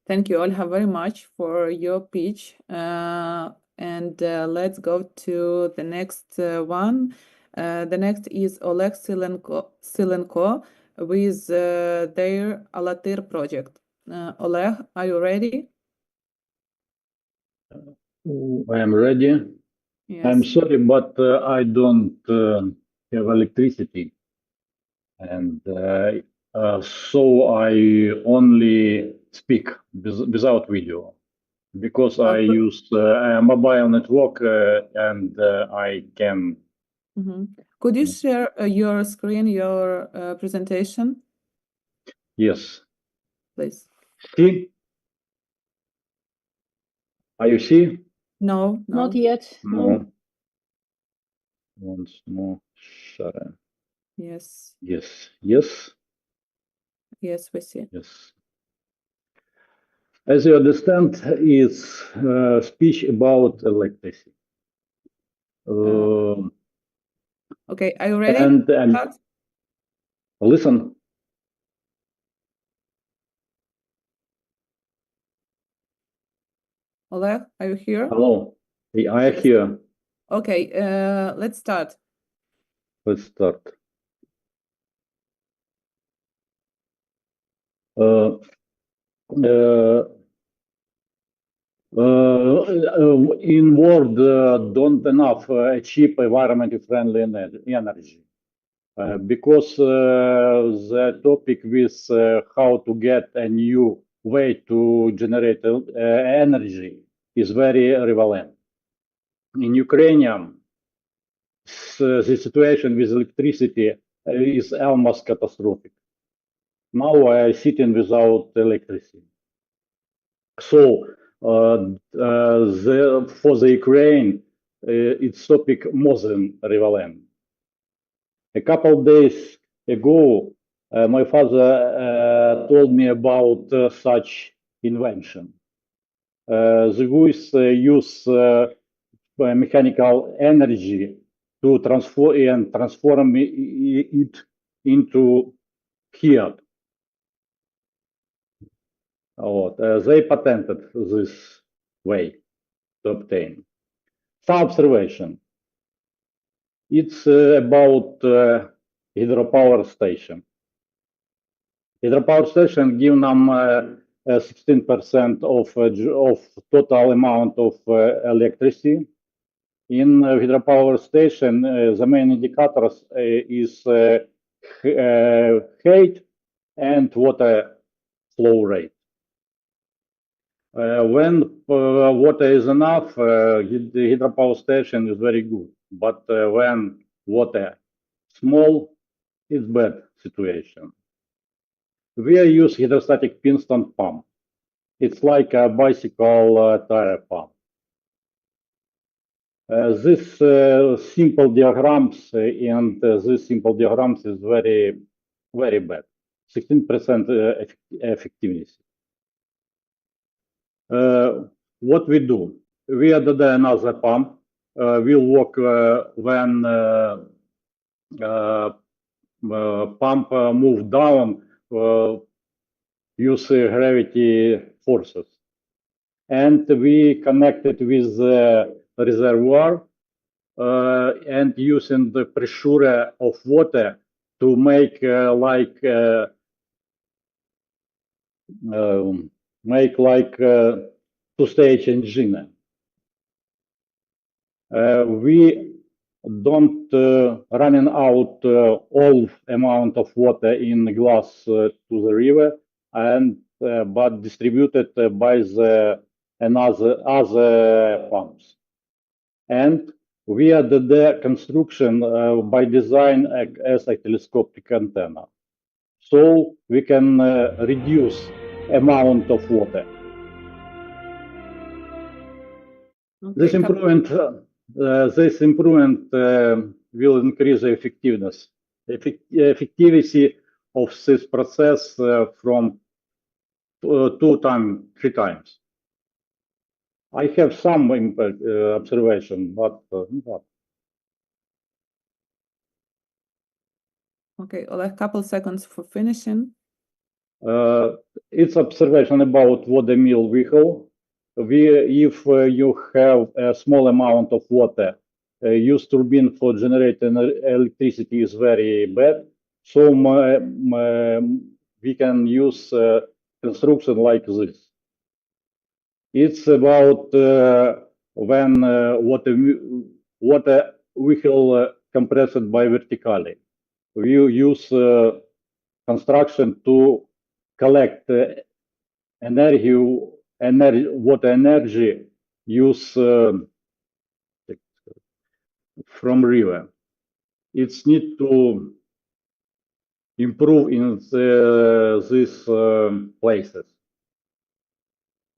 Thank you, Olha, very much for your pitch. And let's go to the next one. The next is Oleg Silenko with their Alatir project. Oleg, are you ready? I am ready. Yes. I'm sorry, but I don't have electricity. And So I only speak without video because I use a mobile network and I can. Could you share your screen, your presentation? Yes. Please. See? Are you see? No, no. Not yet. No. Once more. Share. Yes. Yes. Yes. Yes, we see. Yes. As you understand, it's speech about electricity. Okay, are you ready? And listen. Oleg, are you here? Hello. I am here. Okay, let's start. Let's start. In world don't enough cheap environmentally friendly energy because the topic with how to get a new way to generate energy is very relevant. In Ukraine, the situation with electricity is almost catastrophic. Now I am sitting without electricity. So for the Ukraine, it's topic more than relevant. A couple of days ago, my father told me about such invention. The guys use mechanical energy to transform it into heat. They patented this way to obtain. Some observation. It's about hydropower station. Hydropower station give them 16% of total amount of electricity. In hydropower station, the main indicators is height and water flow rate. When water is enough, the hydropower station is very good. But when water small, it's bad situation. We use hydrostatic piston pump. It's like a bicycle tire pump. This simple diagrams and this simple diagrams is very, very bad. 16% effectiveness. What we do? We add another pump. We'll work when pump move down, use gravity forces. And we connect it with the reservoir and using the pressure of water to make two-stage engine. We don't running out all amount of water in glass to the river, and but distributed by the other pumps. And we added the construction by design as a telescopic antenna, so we can reduce amount of water. Okay. This improvement will increase the effectiveness, effectivity of this process from 3 times. I have some observation, but okay, a couple seconds for finishing. It's observation about water mill vehicle. If you have a small amount of water, use turbine for generating electricity is very bad. So we can use construction like this. It's about when water vehicle compressed by vertically. We use construction to collect water energy use from river. It's need to improve in these places.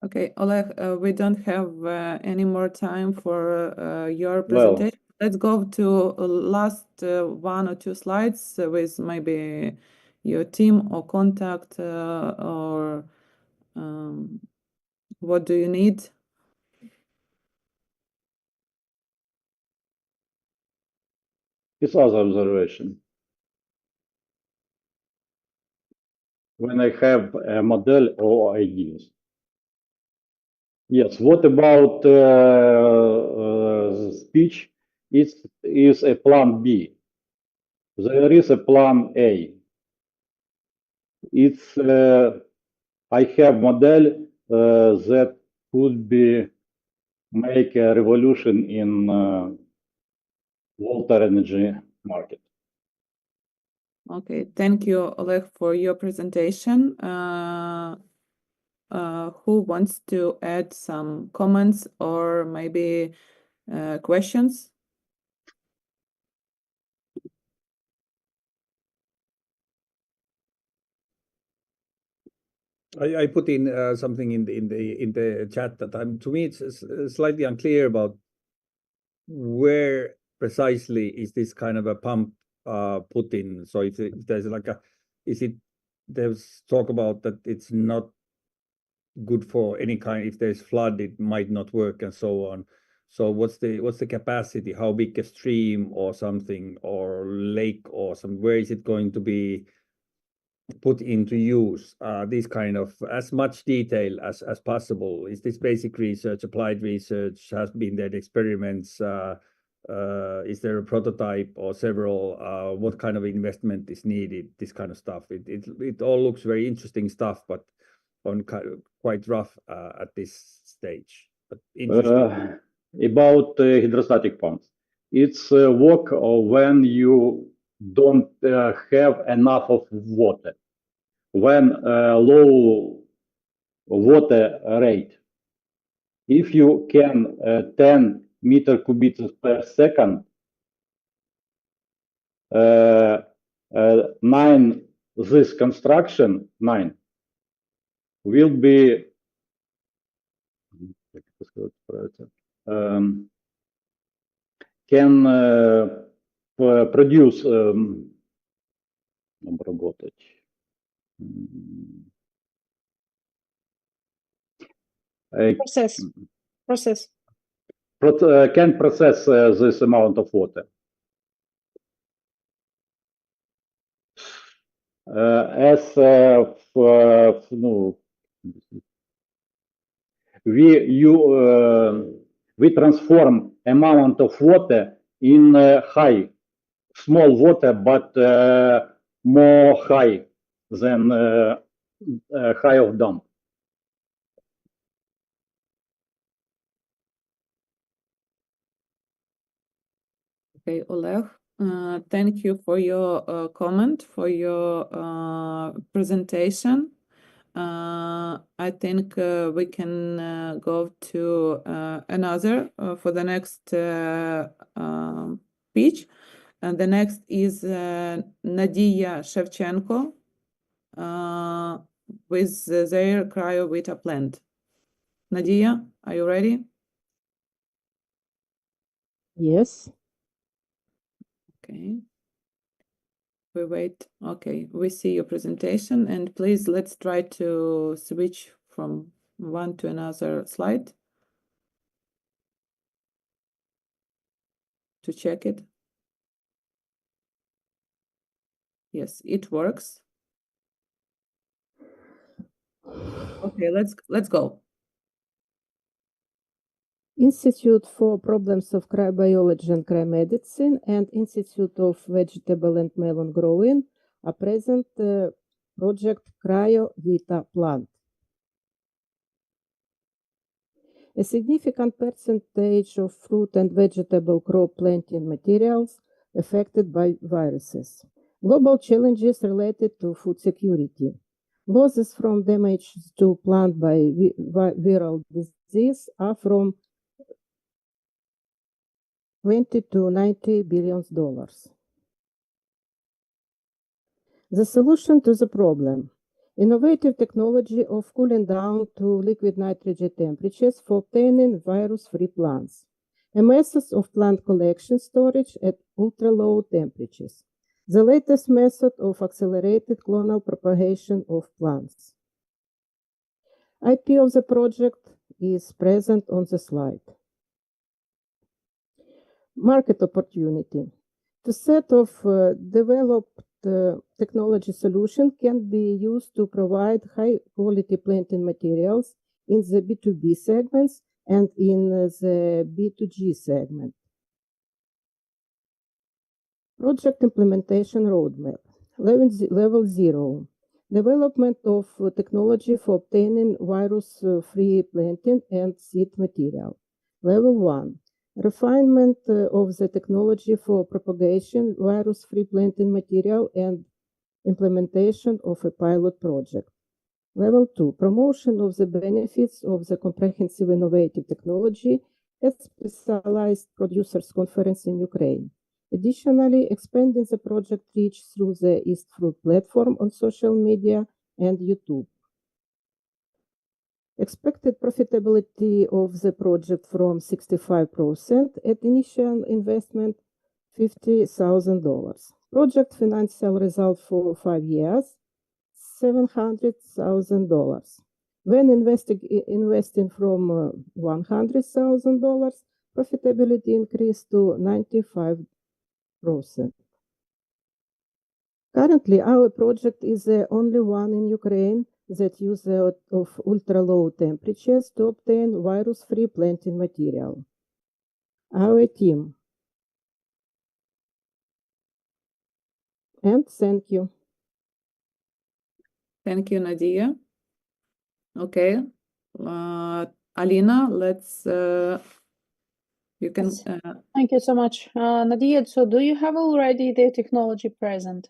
Okay, Oleg, we don't have any more time for your presentation. Let's go to last 1 or 2 slides with maybe your team or contact or what do you need? It's other observation. When I have a model or ideas. Yes, what about speech? It is a plan B. There is a plan A. It's I have model that could be make a revolution in water energy market. Okay, thank you, Oleg, for your presentation. Who wants to add some comments or maybe questions? I put in something in the chat that to me it's slightly unclear about where precisely is this kind of a pump put in. So if there's like there's talk about that it's not good for any kind, if there's flood it might not work and so on. So what's the capacity? How big a stream or something or lake or where is it going to be put into use? This kind of as much detail as possible. Is this basic research, applied research? Has been there experiments? Is there a prototype or several? What kind of investment is needed? This kind of stuff. It all looks very interesting stuff, but on quite rough at this stage. But interesting. About hydrostatic pumps, it's work when you don't have enough of water. When low water rate, if you can 10 meter cubic per second, 9 this construction 9 will be can produce can process this amount of water. As we transform amount of water in small water, but more high than high of dump. Okay, Oleg, thank you for your comment, for your presentation. I think we can go to another for the next speech. And the next is Nadia Shevchenko with their cryo-vita plant. Nadia, are you ready? Yes. Okay. We wait. Okay, we see your presentation, and please let's try to switch from one to another slide to check it. Yes, it works. Okay, let's go. Institute for Problems of Cryobiology and Cryomedicine and Institute of Vegetable and Melon Growing are present project Cryo-Vita plant. A significant percentage of fruit and vegetable crop planting materials affected by viruses. Global challenges related to food security. Losses from damage to plant by viral disease are from $20 to $90 billion. The solution to the problem: innovative technology of cooling down to liquid nitrogen temperatures for obtaining virus-free plants, a method of plant collection storage at ultra-low temperatures, the latest method of accelerated clonal propagation of plants. IP of the project is present on the slide. Market opportunity. The set of developed technology solution can be used to provide high-quality planting materials in the B2B segments and in the B2G segment. Project implementation roadmap. Level 0. Development of technology for obtaining virus-free planting and seed material. Level 1. Refinement of the technology for propagation, virus-free planting material, and implementation of a pilot project. Level 2. Promotion of the benefits of the comprehensive innovative technology at specialized producers conference in Ukraine. Additionally, expanding the project reach through the East Fruit platform on social media and YouTube. Expected profitability of the project from 65% at initial investment, $50,000. Project financial result for 5 years, $700,000. When investing from $100,000, profitability increased to 95%. Currently, our project is the only one in Ukraine that uses of ultra-low temperatures to obtain virus-free planting material. Our team. And thank you. Thank you, Nadia. Okay, Alina, let's. You can. Thank you so much, Nadia. So, do you have already the technology present?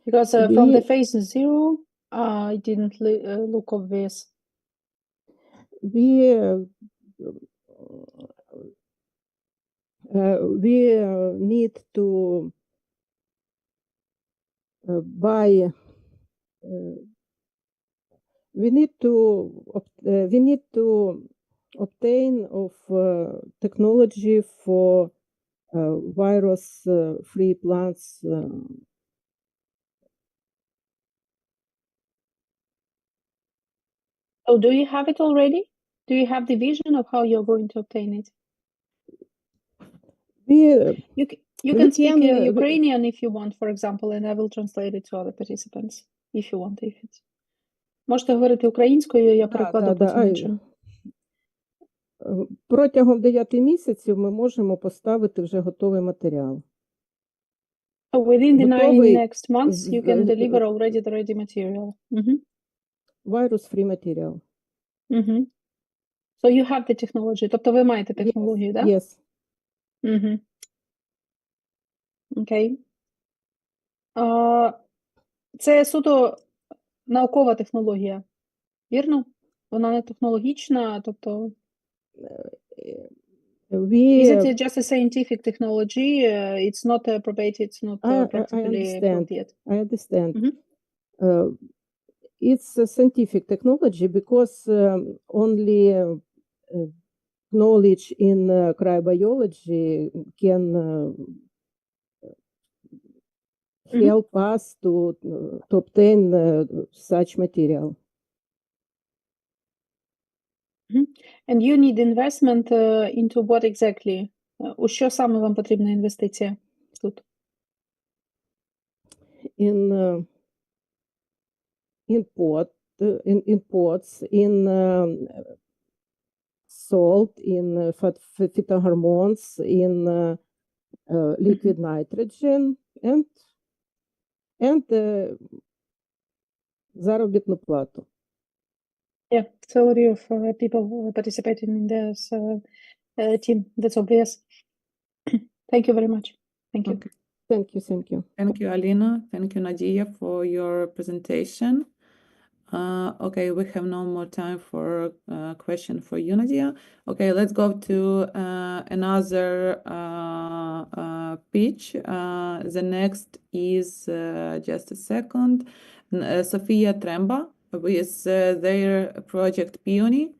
Because from the phase 0, it didn't look obvious. We need to buy. We need to obtain of technology for virus-free plants. Oh, do you have it already? Do you have the vision of how you're going to obtain it? You can speak Ukrainian if you want, for example, and I will translate it to other participants, if you want. If it's... Можете говорити українською, я перекладу потім іншим. Протягом 9 місяців ми можемо поставити вже готовий матеріал. So within the 9 next months, you can deliver already the ready material. Virus-free material. So you have the technology. Тобто ви маєте технологію, так? Yes. Окей. Це суто наукова технологія, вірно? Вона не технологічна, тобто... Is it just a scientific technology? It's not appropriate, it's not practically approved yet. I understand. It's a scientific technology because only knowledge in cryobiology can help us to obtain such material. And you need investment into what exactly? У що саме вам потрібна інвестиція тут? In pots, in salt, in phytohormones, in liquid nitrogen, and заробітну плату. Yeah, salary of people participating in this team. That's obvious. Thank you very much. Thank you. Okay. Thank you, thank you. Thank you, Alina. Thank you, Nadia, for your presentation. Okay, we have no more time for a question for you, Nadia. Okay, let's go to another pitch. The next is, just a second, Sofia Tremba with their project Peony.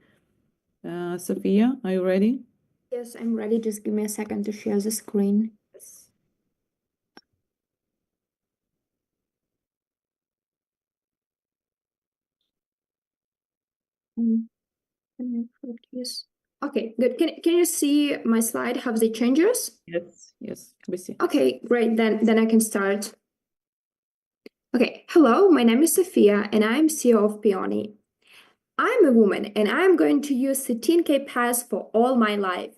Sofia, are you ready? Yes, I'm ready. Just give me a second to share the screen. Okay, good. Can you see my slide? Have the changes? Yes, we see. Okay, great. Then I can start. Okay, hello, my name is Sofia and I'm CEO of Peony. I'm a woman and I'm going to use 13K pass for all my life.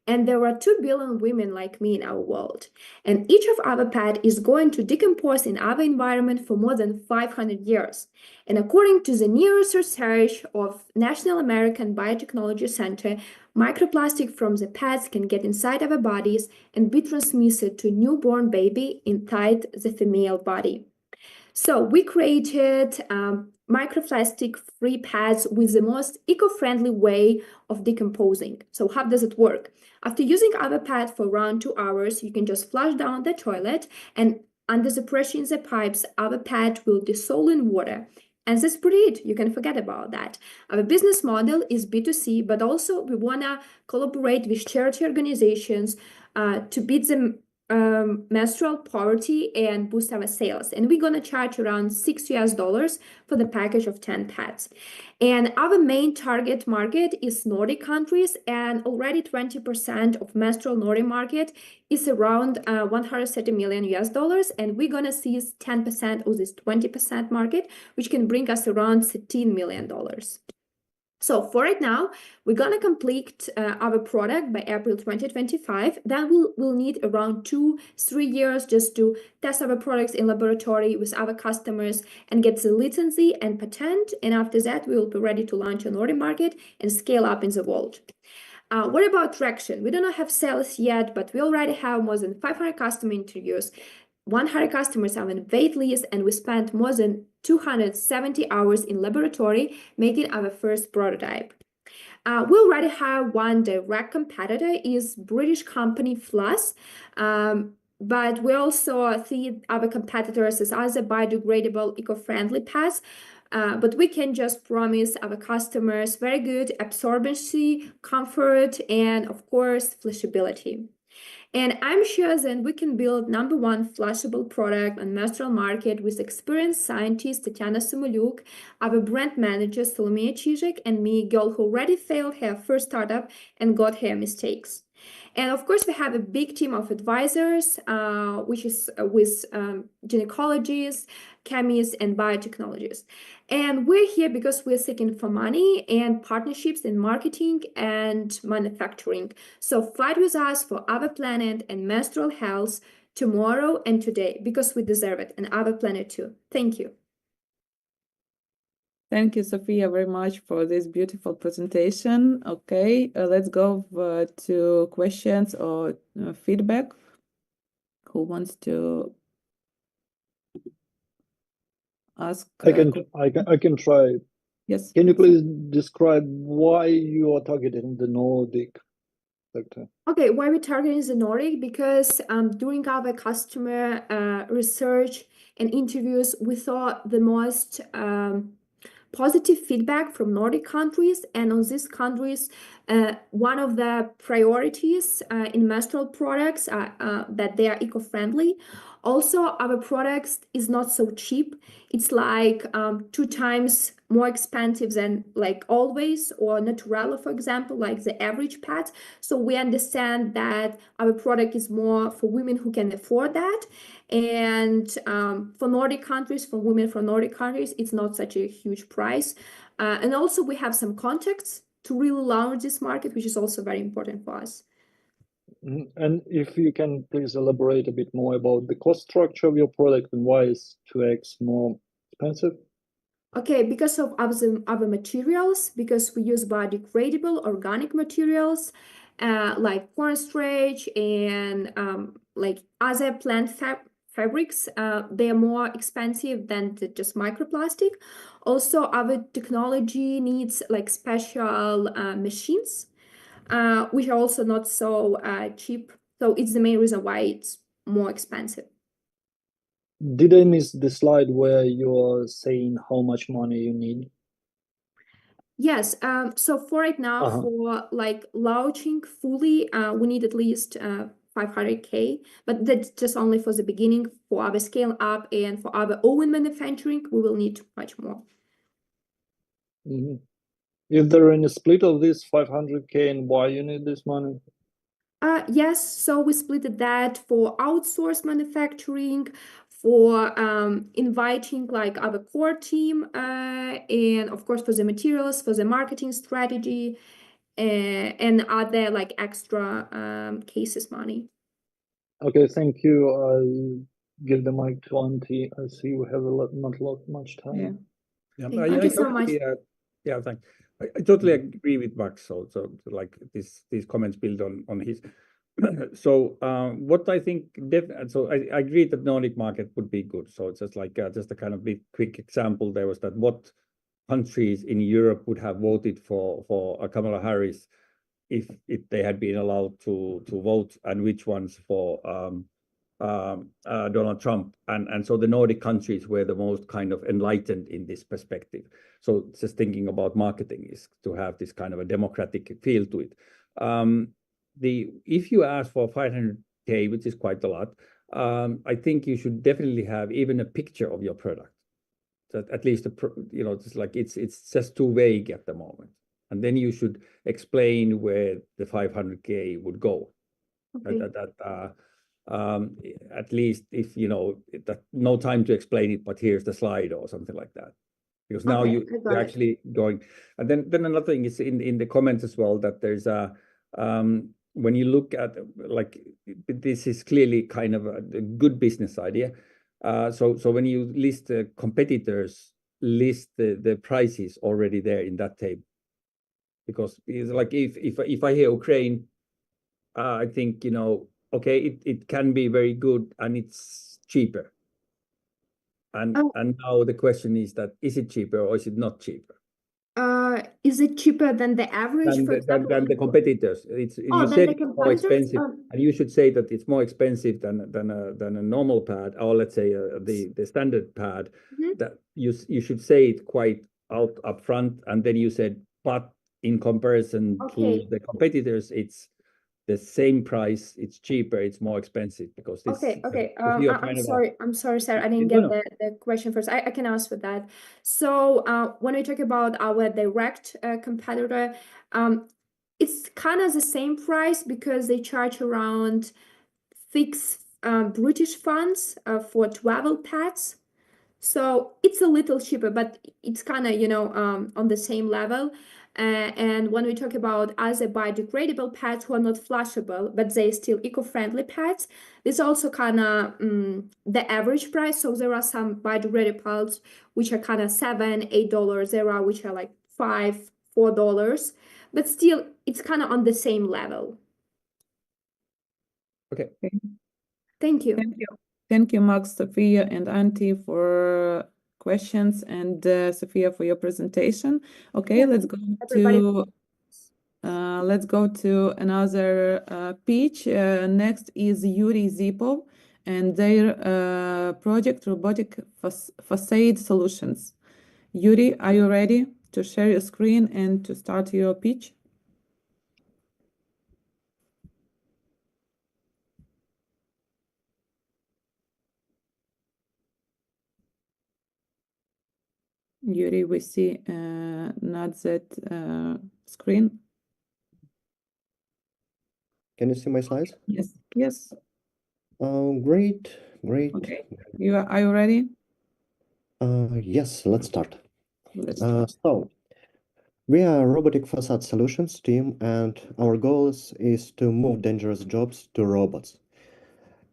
And there are 2 billion women like me in our world. And each of our pet is going to decompose in our environment for more than 500 years. And according to the newest research of National American Biotechnology Center, microplastic from the pets can get inside our bodies and be transmitted to newborn baby inside the female body. So we created microplastic-free pads with the most eco-friendly way of decomposing. So how does it work? After using our pad for around 2 hours, you can just flush down the toilet, and under the pressure in the pipes, our pad will dissolve in water. And that's pretty it. You can forget about that. Our business model is B2C, but also we want to collaborate with charity organizations to beat the menstrual poverty and boost our sales. And we're going to charge around $6 for the package of 10 pads. And our main target market is Nordic countries, and already 20% of menstrual Nordic market is around $130 million, and we're going to seize 10% of this 20% market, which can bring us around $13 million. So for right now, we're going to complete our product by April 2025. Then we'll need around 2-3 years just to test our products in laboratory with our customers and get the license and patent. And after that, we will be ready to launch on the Nordic market and scale up in the world. What about traction? We don't have sales yet, but we already have more than 500 customer interviews. 100 customers are on wait list, and we spent more than 270 hours in laboratory making our first prototype. We already have one direct competitor, is British company Floss, but we also see our competitors as other biodegradable, eco-friendly pads. But we can just promise our customers very good absorbency, comfort, and of course, flushability. And I'm sure then we can build #1 flushable product on menstrual market with experienced scientist Tatiana Samoluk, our brand manager Solomia Chizek, and me, girl who already failed her first startup and got her mistakes. And of course, we have a big team of advisors, which is with gynecologists, chemists, and biotechnologists. And we're here because we're seeking for money and partnerships in marketing and manufacturing. So fight with us for our planet and menstrual health tomorrow and today, because we deserve it, and our planet too. Thank you. Thank you, Sofia, very much for this beautiful presentation. Okay, let's go to questions or feedback. Who wants to ask? I can try. Yes. Can you please describe why you are targeting the Nordic sector? Okay, why we're targeting the Nordic? Because during our customer research and interviews, we thought the most positive feedback from Nordic countries, and on these countries, one of the priorities in menstrual products that they are eco-friendly. Also, our products is not so cheap. It's like 2 times more expensive than like Always or Naturella, for example, like the average pad. So we understand that our product is more for women who can afford that. And for Nordic countries, for women from Nordic countries, it's not such a huge price. And also we have some contacts to really launch this market, which is also very important for us. And if you can please elaborate a bit more about the cost structure of your product and why is 2x more expensive? Okay, because of our materials, because we use biodegradable organic materials, like corn starch and like other plant fabrics. They are more expensive than just microplastic. Also, our technology needs like special machines, which are also not so cheap. So it's the main reason why it's more expensive. Did I miss the slide where you're saying how much money you need? Yes. So for right now, for like launching fully, we need at least 500K, but that's just only for the beginning. For our scale up and for our own manufacturing, we will need much more. Is there any split of this 500K and why you need this money? Yes, so we split that for outsourced manufacturing, for inviting like our core team, and of course for the materials, for the marketing strategy, and other like extra cases money. Okay, thank you. I'll give the mic to Auntie. I see we have not much time. Yeah, Thank you so much. Yeah, thanks. I totally agree with Max. So like these comments build on his. So what I think, so I agree that Nordic market would be good. So it's just like just a kind of big quick example. There was that what countries in Europe would have voted for Kamala Harris if they had been allowed to vote, and which ones for Donald Trump. And so the Nordic countries were the most kind of enlightened in this perspective. So just thinking about marketing is to have this kind of a democratic feel to it. If you ask for 500K, which is quite a lot, I think you should definitely have even a picture of your product. So at least it's like it's just too vague at the moment. And then you should explain where the 500K would go. Okay. At least if that no time to explain it, but here's the slide or something like that. Because now you're actually going. And then another thing is in the comments as well, that there's a when you look at like this is clearly kind of a good business idea. So when you list the competitors, list the prices already there in that table. Because it's like if I hear Ukraine, I think okay, it can be very good and it's cheaper. And now the question is that is it cheaper or is it not cheaper? Is it cheaper than the average, than the competitors? You said it's more expensive, and you should say that it's more expensive than a normal pad, or let's say the standard pad. That you should say it quite up front, and then you said, but in comparison to the competitors, it's the same price, it's cheaper, it's more expensive because this. Okay. I'm sorry, Sarah. I didn't get the question first. I can answer that. So when we talk about our direct competitor, it's kind of the same price because they charge around 6 British funds for travel pads. So it's a little cheaper, but it's kind of on the same level. And when we talk about other biodegradable pads who are not flushable, but they're still eco-friendly pads, it's also kind of the average price. So there are some biodegradable pads which are kind of $7, $8. There are which are like $5, $4, but still it's kind of on the same level. Okay. Thank you. Thank you, Max, Sophia, and Auntie for questions, and Sophia for your presentation. Okay, let's go to another pitch. Next is Yuri Zipov and their project Robotic Facade Solutions. Yuri, are you ready to share your screen and to start your pitch? Yuri, we see not that screen. Can you see my slides? Yes. Great. Okay. Are you ready? Yes, let's start. So, we are a robotic facade solutions team, and our goal is to move dangerous jobs to robots.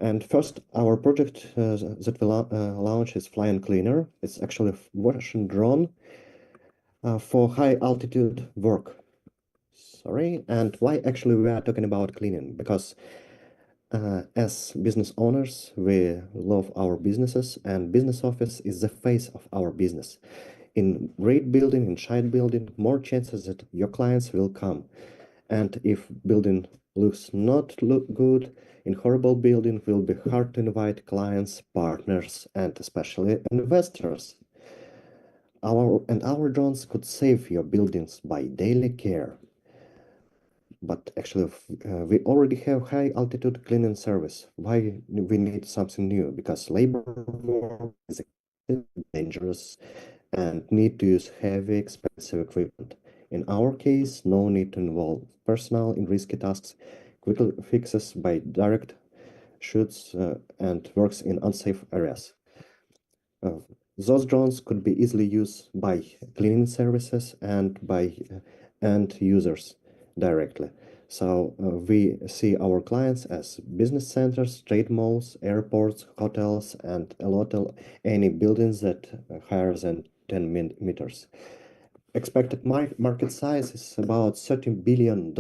And first, our project that we launch is Fly and Cleaner. It's actually a version drone for high altitude work. Sorry, and why actually we are talking about cleaning? Because as business owners, we love our businesses, and business office is the face of our business. In great building, in shite building, more chances that your clients will come. And if building looks not look good, in horrible building will be hard to invite clients, partners, and especially investors. Our drones could save your buildings by daily care. But actually, we already have high altitude cleaning service. Why we need something new? Because labor work is dangerous and need to use heavy, expensive equipment. In our case, no need to involve personnel in risky tasks, quickly fixes by direct shoots and works in unsafe areas. Those drones could be easily used by cleaning services and by end users directly. So we see our clients as business centers, trade malls, airports, hotels, and a lot of any buildings that higher than 10 meters. Expected market size is about $30 billion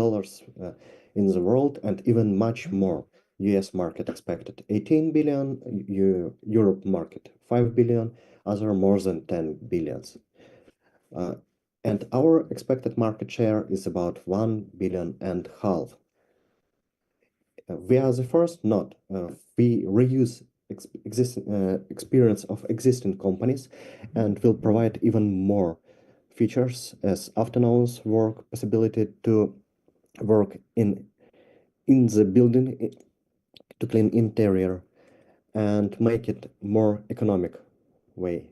in the world, and even much more. US market expected 18 billion, Europe market 5 billion, other more than 10 billions. And our expected market share is about 1.5 billion. We are the first, not. We reuse existing experience of existing companies and will provide even more features as afternoons work, possibility to work in the building to clean interior and make it more economic way.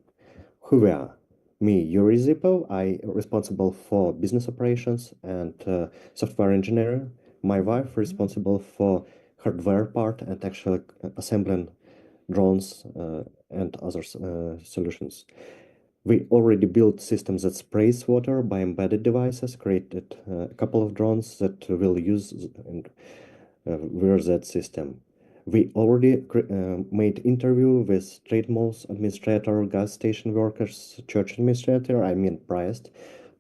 Who we are? Me, Yuri Zipo. I responsible for business operations and software engineering. My wife responsible for hardware part and actually assembling drones and other solutions. We already built systems that sprays water by embedded devices, created a couple of drones that will use and wear that system. We already made interview with trade malls administrator, gas station workers, church administrator, I mean priest,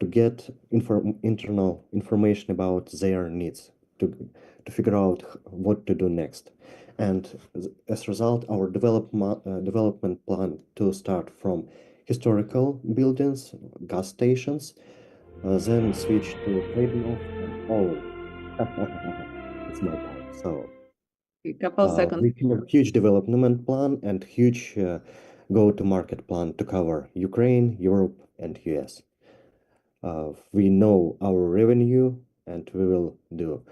to get internal information about their needs, to figure out what to do next. And as a result, our development plan to start from historical buildings, gas stations, then switch to trade mall. It's my time. So a couple seconds. We have a huge development plan and huge go-to-market plan to cover Ukraine, Europe, and US. We know our revenue and we will do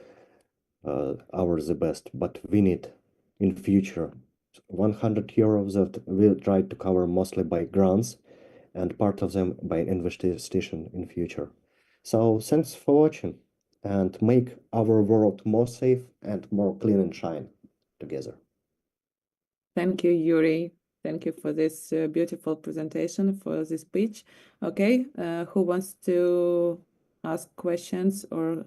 our the best, but we need in future 100 euros that we'll try to cover mostly by grants and part of them by investigation in future. So thanks for watching and make our world more safe and more clean and shine together. Thank you, Yuri. Thank you for this beautiful presentation, for this speech. Okay, who wants to ask questions or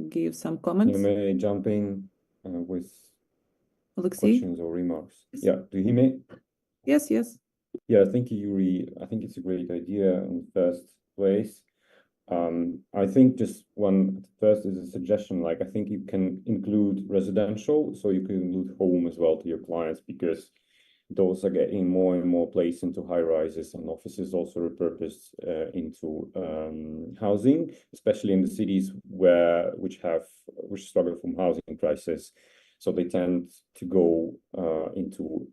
give some comments? You may jump in with Alexei? questions or remarks. Yeah, do you hear me? Yes, yes. Yeah, thank you, Yuri. I think it's a great idea in the first place. I think just first is a suggestion, like I think you can include residential, so you can include home as well to your clients, because those are getting more and more placed into high rises and offices also repurposed into housing, especially in the cities which struggle from housing crisis. So they tend to go into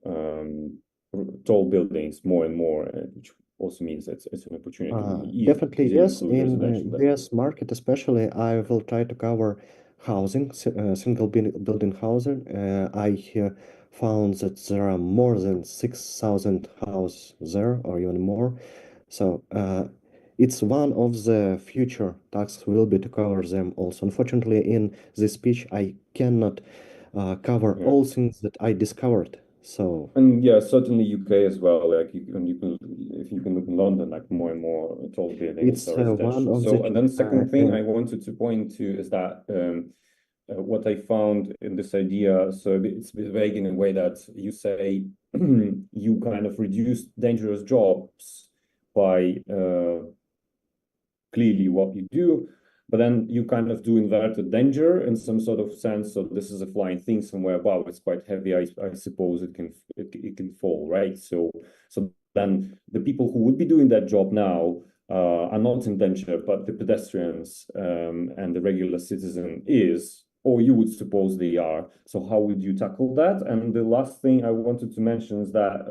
tall buildings more and more, which also means that it's an opportunity. Definitely, yes. In the US market, especially, I will try to cover housing, single building housing. I found that there are more than 6,000 houses there, or even more. So it's one of the future tasks will be to cover them also. Unfortunately, in this speech, I cannot cover all things that I discovered. So and yeah, certainly UK as well. Like if you can look in London, like more and more tall buildings. It's one of so and then second thing I wanted to point to is that what I found in this idea. So it's a bit vague in a way that you say you kind of reduce dangerous jobs by clearly what you do, but then you kind of do inverted danger in some sort of sense. So this is a flying thing somewhere above. It's quite heavy. I suppose it can fall, right? So then the people who would be doing that job now are not in danger, but the pedestrians and the regular citizen is, or you would suppose they are. So how would you tackle that? And the last thing I wanted to mention is that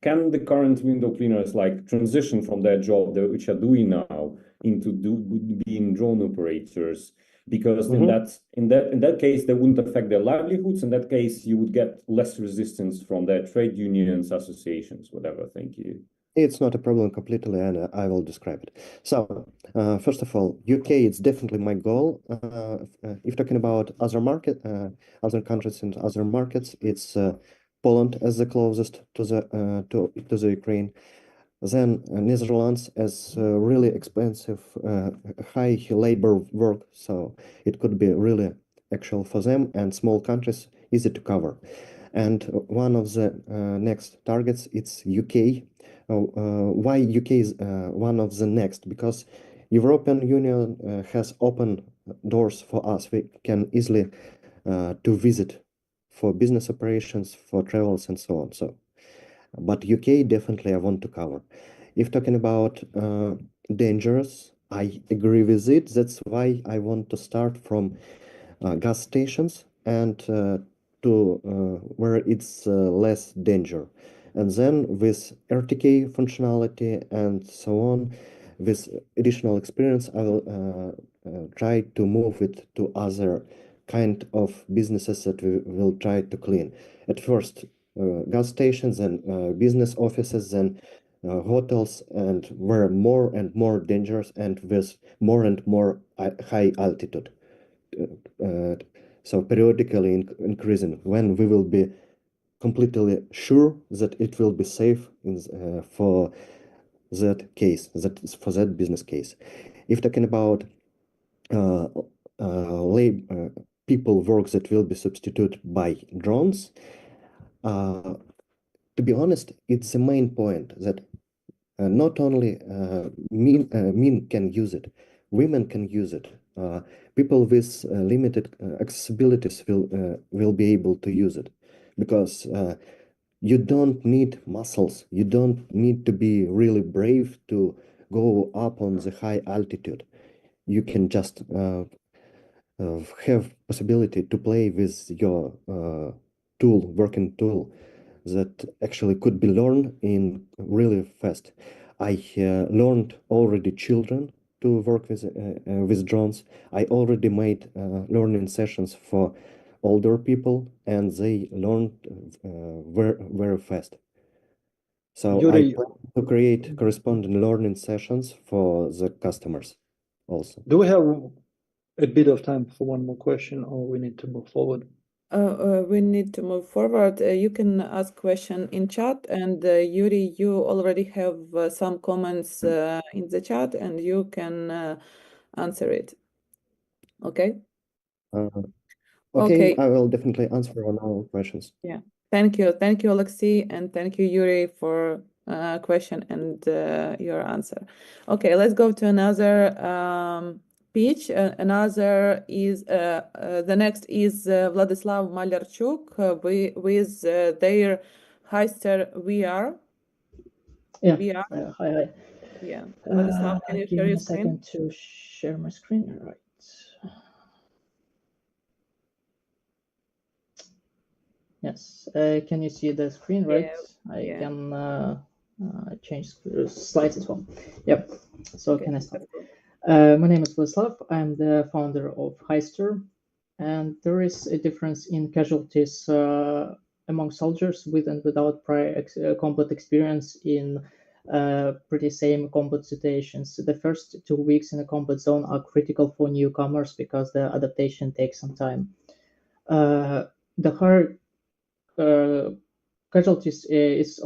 can the current window cleaners like transition from their job, which are doing now, into being drone operators? Because in that case, they wouldn't affect their livelihoods. In that case, you would get less resistance from their trade unions, associations, whatever. Thank you. It's not a problem completely, and I will describe it. So, first of all, UK is definitely my goal. If talking about other other countries and other markets, it's Poland as the closest to the Ukraine. Then Netherlands as really expensive, high labor work, so it could be really actual for them, and small countries easy to cover. And one of the next targets, it's UK. Why UK is one of the next? Because European Union has opened doors for us. We can easily to visit for business operations, for travels, and so on. So, but UK definitely I want to cover. If talking about dangers, I agree with it. That's why I want to start from gas stations and to where it's less danger. And then with RTK functionality and so on, with additional experience, I will try to move it to other kind of businesses that we will try to clean. At first, gas stations and business offices and hotels, and where more and more dangerous and with more and more high altitude. So periodically increasing when we will be completely sure that it will be safe for that case, for that business case. If talking about people work that will be substituted by drones, to be honest, it's the main point that not only men can use it, women can use it. People with limited accessibilities will be able to use it, because you don't need muscles. You don't need to be really brave to go up on the high altitude. You can just have possibility to play with your working tool that actually could be learned in really fast. I learned already children to work with drones. I already made learning sessions for older people, and they learned very fast. So Yuri, I plan to create corresponding learning sessions for the customers also. do we have a bit of time for one more question, or we need to move forward? We need to move forward. You can ask question in chat, and Yuri, you already have some comments in the chat, and you can answer it. Okay? Okay, I will definitely answer on all questions. Yeah. Thank you, Alexei, and thank you, Yuri, for question and your answer. Okay, let's go to another pitch. The next is Vladislav Malyarchuk with their Heister VR. Yeah. VR. Hi. Yeah. Vladislav, can you share your screen? Give me a second to share my screen. Right. Yes. Can you see the screen, right? I can change slides as well. Yep. So can I start? My name is Vladislav. I'm the founder of Heister, and there is a difference in casualties among soldiers with and without prior combat experience in pretty same combat situations. The first 2 weeks in a combat zone are critical for newcomers because the adaptation takes some time. The hard casualties is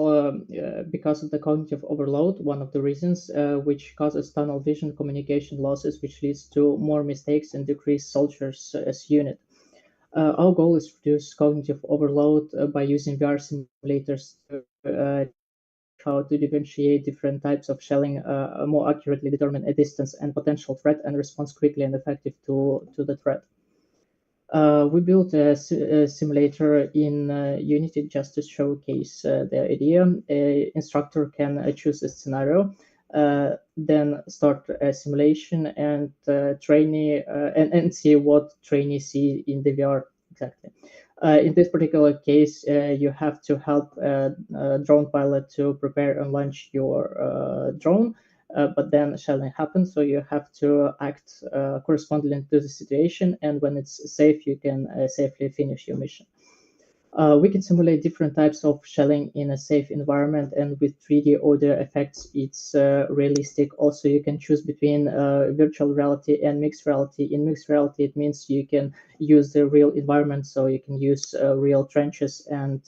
because of the cognitive overload, one of the reasons, which causes tunnel vision, communication losses, which leads to more mistakes and decreased soldiers as unit. Our goal is to reduce cognitive overload by using VR simulators to how to differentiate different types of shelling, more accurately determine a distance and potential threat, and respond quickly and effective to the threat. We built a simulator in Unity just to showcase the idea. An instructor can choose a scenario, then start a simulation and trainee and see what trainee see in the VR exactly. In this particular case, you have to help a drone pilot to prepare and launch your drone. But then shelling happens, so you have to act corresponding to the situation, and when it's safe, you can safely finish your mission. We can simulate different types of shelling in a safe environment, and with 3D audio effects, it's realistic. Also, you can choose between virtual reality and mixed reality. In mixed reality, it means you can use the real environment, so you can use real trenches and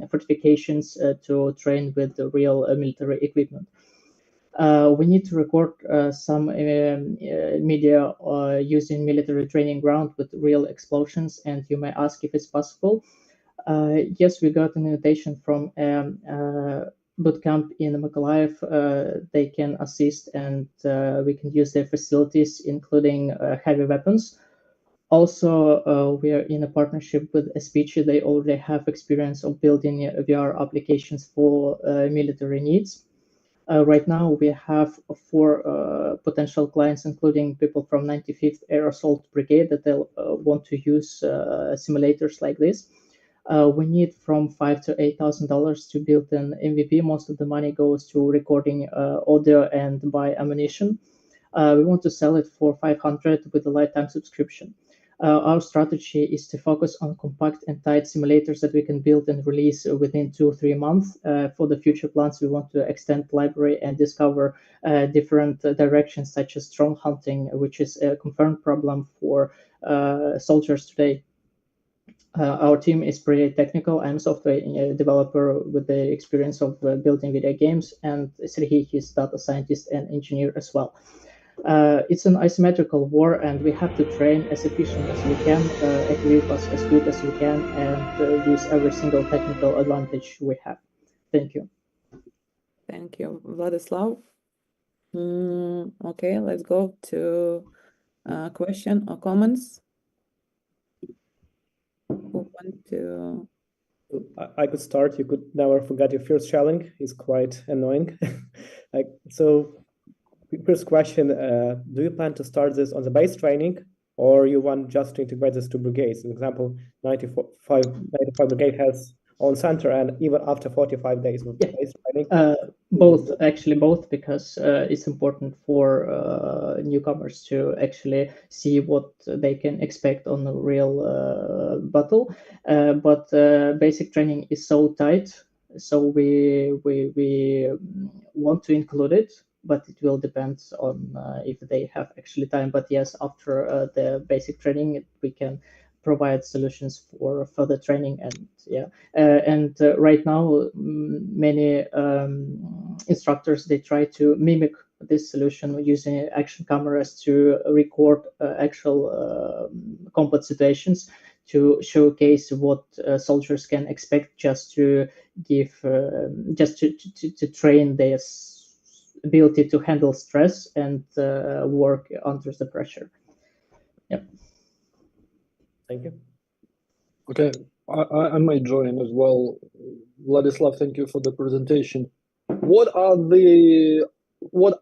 fortifications to train with the real military equipment. We need to record some media using military training ground with real explosions, and you may ask if it's possible. Yes, we got an invitation from bootcamp in Mykolaiv. They can assist, and we can use their facilities, including heavy weapons. Also, we are in a partnership with SPG. They already have experience of building VR applications for military needs. Right now, we have 4 potential clients, including people from 95th Air Assault Brigade that they'll want to use simulators like this. We need from $5,000 to $8,000 to build an MVP. Most of the money goes to recording audio and buy ammunition. We want to sell it for $500 with a lifetime subscription. Our strategy is to focus on compact and tight simulators that we can build and release within 2-3 months. For the future plans, we want to extend library and discover different directions, such as drone hunting, which is a confirmed problem for soldiers today. Our team is pretty technical. I'm a software developer with the experience of building video games, and Serhiy is data scientist and engineer as well. It's an asymmetrical war, and we have to train as efficient as we can, equip us as good as we can, and use every single technical advantage we have. Thank you. Thank you, Vladislav. Okay, let's go to question or comments. Who want to? I could start. You could never forget your first shelling. It's quite annoying. So. First question, do you plan to start this on the base training, or you want just to integrate this to brigades? For example, 95 brigade has own center, and even after 45 days with base training? Both, because it's important for newcomers to actually see what they can expect on the real battle. But basic training is so tight, so we want to include it, but it will depend on if they have actually time. But yes, after the basic training, we can provide solutions for further training. And right now, many instructors, they try to mimic this solution using action cameras to record actual combat situations, to showcase what soldiers can expect, just to give, to train their ability to handle stress and work under the pressure. Yep. Thank you. Okay, I might join as well. Vladislav, thank you for the presentation. What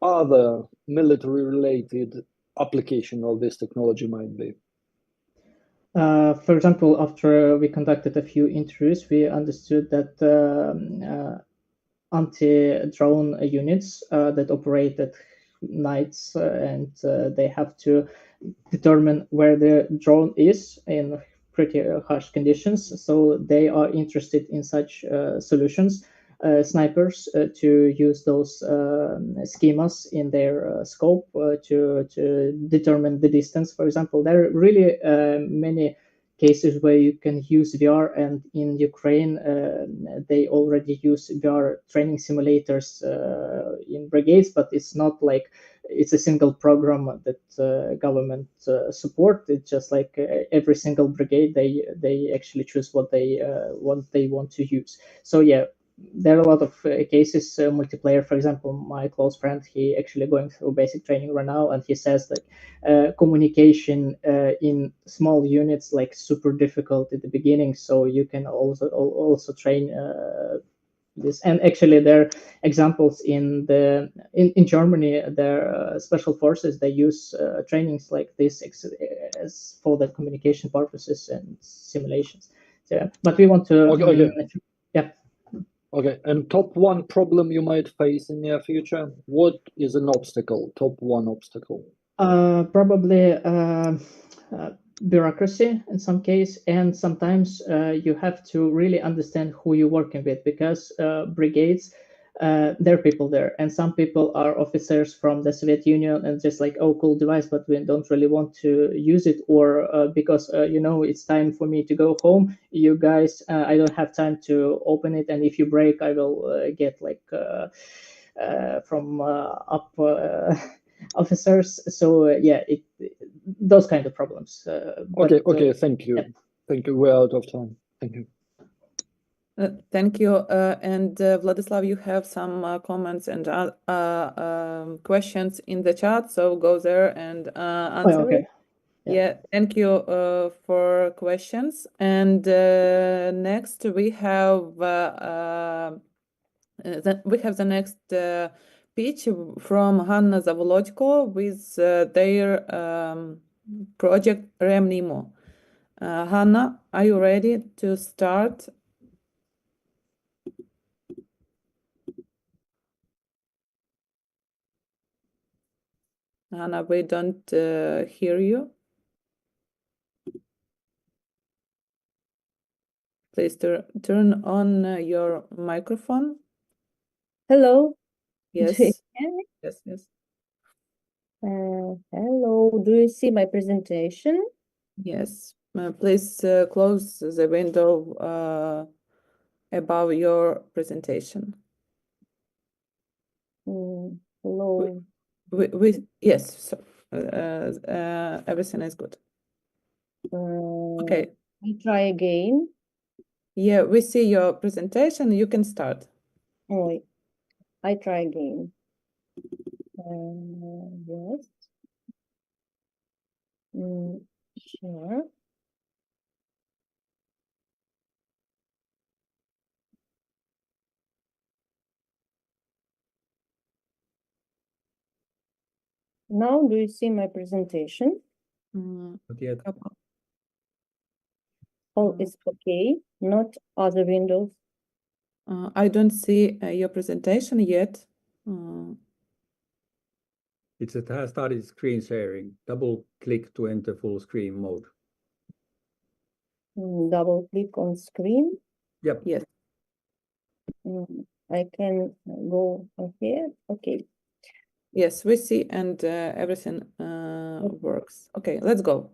other military-related application of this technology might be? For example, after we conducted a few interviews, we understood that anti-drone units that operate at nights and they have to determine where the drone is in pretty harsh conditions. So they are interested in such solutions. Snipers to use those schemas in their scope to determine the distance. For example, there are really many cases where you can use VR, and in Ukraine, they already use VR training simulators in brigades, but it's not like it's a single program that government support. It's just like every single brigade, they actually choose what they want to use. So yeah, there are a lot of cases, multiplayer, for example, my close friend, he actually going through basic training right now, and he says that communication in small units like super difficult at the beginning, so you can also train this. And actually there are examples in Germany, there special forces, they use trainings like this as for the communication purposes and simulations. So, but we want to yeah. Okay, and top one problem you might face in near future. What is an obstacle? Top one obstacle. Probably bureaucracy in some case, and sometimes you have to really understand who you're working with, because brigades, there are people there, and some people are officers from the Soviet Union and just like, oh, cool device, but we don't really want to use it, or because you know, it's time for me to go home, you guys, I don't have time to open it, and if you break, I will get like from up officers. So yeah, those kind of problems. Okay, thank you. Yeah. Thank you. We're out of time. Thank you. Thank you. And Vladislav, you have some comments and questions in the chat, so go there and answer it. Yeah, thank you for questions. And next we have the next pitch from Hanna Zavolodko with their project REMNIMO. Hanna, are you ready to start? Hanna, we don't hear you. Please turn on your microphone. Hello. Yes. Yes. Hello. Do you see my presentation? Yes. Please close the window above your presentation. Hello. Yes. So, everything is good. Okay. I try again. Yeah, we see your presentation. You can start. Oh, I try again. Yes. Sure. Now, do you see my presentation? Oh, it's okay. Not other windows. I don't see your presentation yet. It has started screen sharing. Double click to enter full screen mode. Double click on screen. Yep. Yes. I can go here. Okay. Yes, we see, and everything works. Okay, let's go.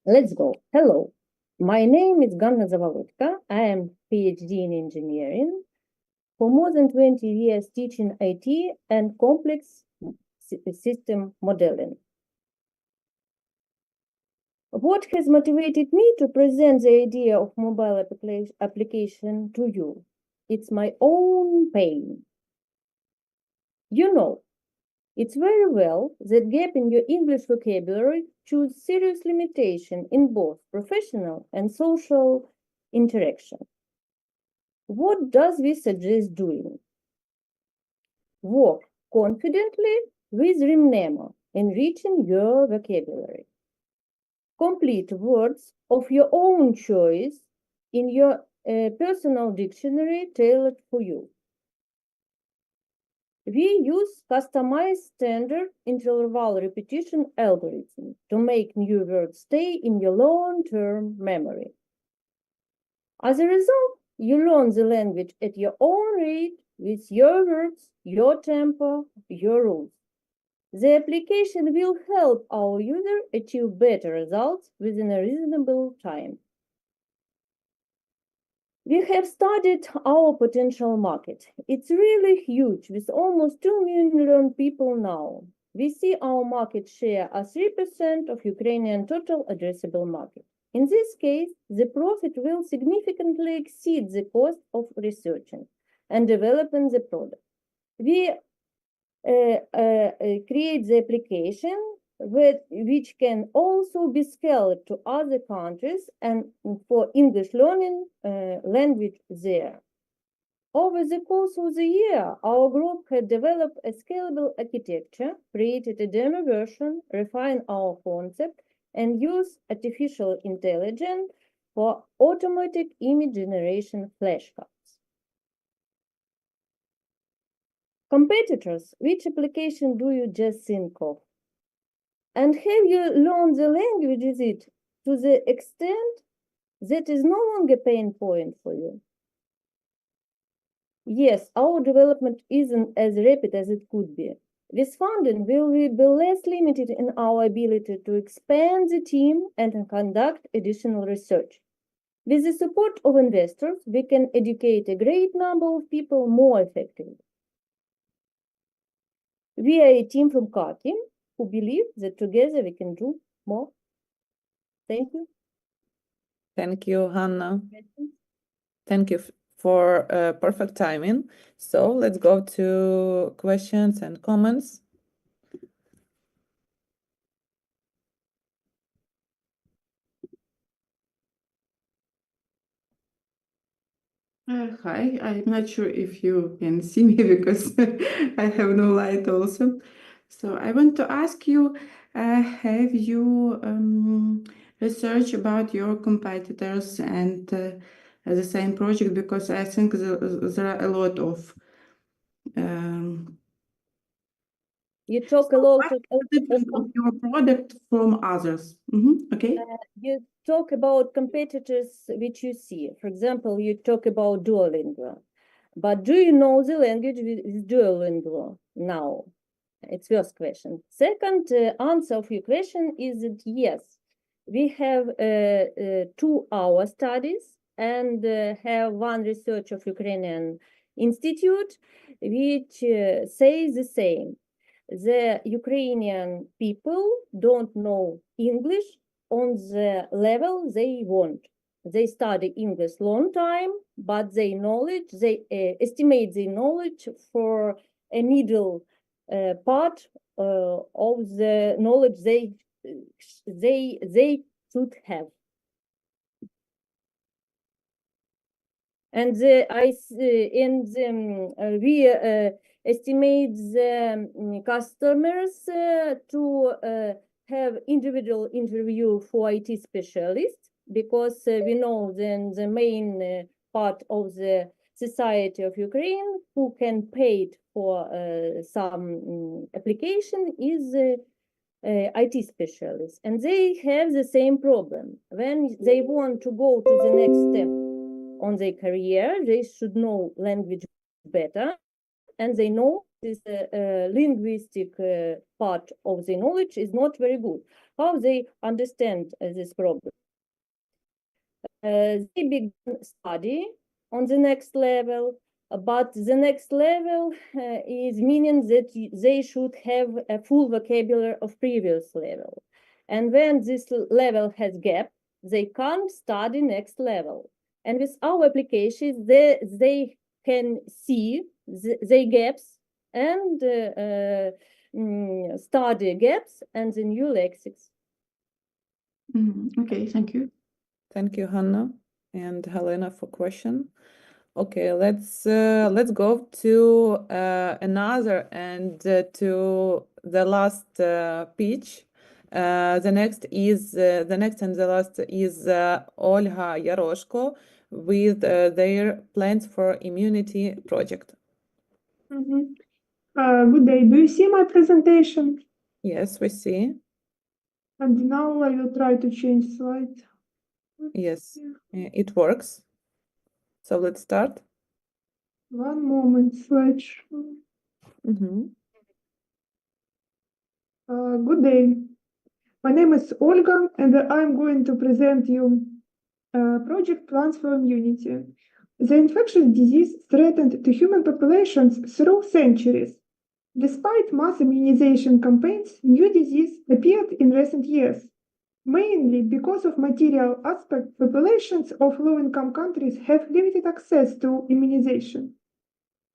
Let's go. Hello. My name is Ganna Zavolodka. I am PhD in engineering. For more than 20 years teaching IT and complex system modeling. What has motivated me to present the idea of mobile application to you? It's my own pain. You know, it's very well that gap in your English vocabulary choose serious limitation in both professional and social interaction. What does we suggest doing? Work confidently with REMNIMO, enriching your vocabulary. Complete words of your own choice in your personal dictionary tailored for you. We use customized standard interval repetition algorithm to make new words stay in your long-term memory. As a result, you learn the language at your own rate with your words, your tempo, your rules. The application will help our user achieve better results within a reasonable time. We have studied our potential market. It's really huge, with almost 2 million people now. We see our market share as 3% of Ukrainian total addressable market. In this case, the profit will significantly exceed the cost of researching. and developing the product. We create the application which can also be scaled to other countries and for English learning language there. Over the course of the year, our group had developed a scalable architecture, created a demo version, refined our concept, and used artificial intelligence for automatic image generation flashcards. Competitors, which application do you just think of? And have you learned the language is it to the extent that is no longer a pain point for you? Yes, our development isn't as rapid as it could be. With funding, will we be less limited in our ability to expand the team and conduct additional research? With the support of investors, we can educate a great number of people more effectively. We are a team from Kharkiv who believe that together we can do more. Thank you. Thank you, Hanna. Thank you for perfect timing. So let's go to questions and comments. Hi, I'm not sure if you can see me because I have no light also. So I want to ask you, have you researched about your competitors and the same project? Because I think there are a lot of you talk a lot of your product from others. Okay. You talk about competitors which you see. For example, you talk about Duolingo. But do you know the language with Duolingo now? It's first question. Second answer of your question is that yes, we have 2-hour studies and have one research of Ukrainian Institute which says the same. The Ukrainian people don't know English on the level they want. They study English long time, but they estimate their knowledge for a middle part of the knowledge they should have. And we estimate the customers to have individual interview for IT specialists, because we know then the main part of the society of Ukraine who can pay for some application is IT specialists, and they have the same problem. When they want to go to the next step on their career, they should know language better, and they know this linguistic part of the knowledge is not very good. How they understand this problem? They begin study on the next level, but the next level is meaning that they should have a full vocabulary of previous level. And when this level has gap, they can't study next level. And with our applications, they can see the gaps and study gaps and the new lexics. Okay, thank you. Thank you, Hanna and Helena, for question. Okay, let's go to another and to the last pitch. The next and the last is Olga Yaroshko with their plans for immunity project. Good day. Do you see my presentation? Yes, we see. And now I will try to change slide. Yes, it works. So let's start. One moment, slideshow. Good day. My name is Olga, and I'm going to present you project plans for immunity. The infectious disease threatened to human populations through centuries. Despite mass immunization campaigns, new disease appeared in recent years. Mainly because of material aspect, populations of low-income countries have limited access to immunization.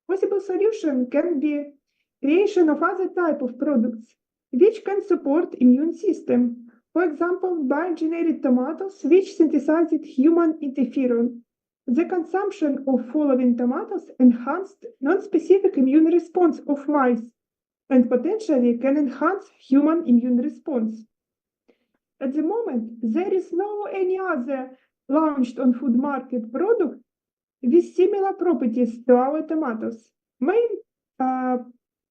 Possible solution can be creation of other type of products which can support immune system. For example, bioengineered tomatoes which synthesized human interferon. The consumption of following tomatoes enhanced non-specific immune response of mice and potentially can enhance human immune response. At the moment, there is no any other launched on food market product with similar properties to our tomatoes. Main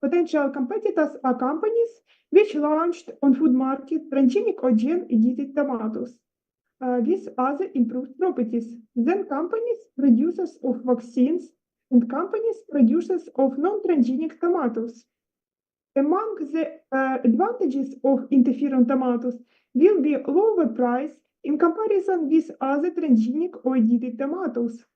potential competitors are companies which launched on food market transgenic or gene-edited tomatoes with other improved properties. Then companies producers of vaccines and companies producers of non-transgenic tomatoes. Among the advantages of interferon tomatoes will be lower price in comparison with other transgenic or edited tomatoes.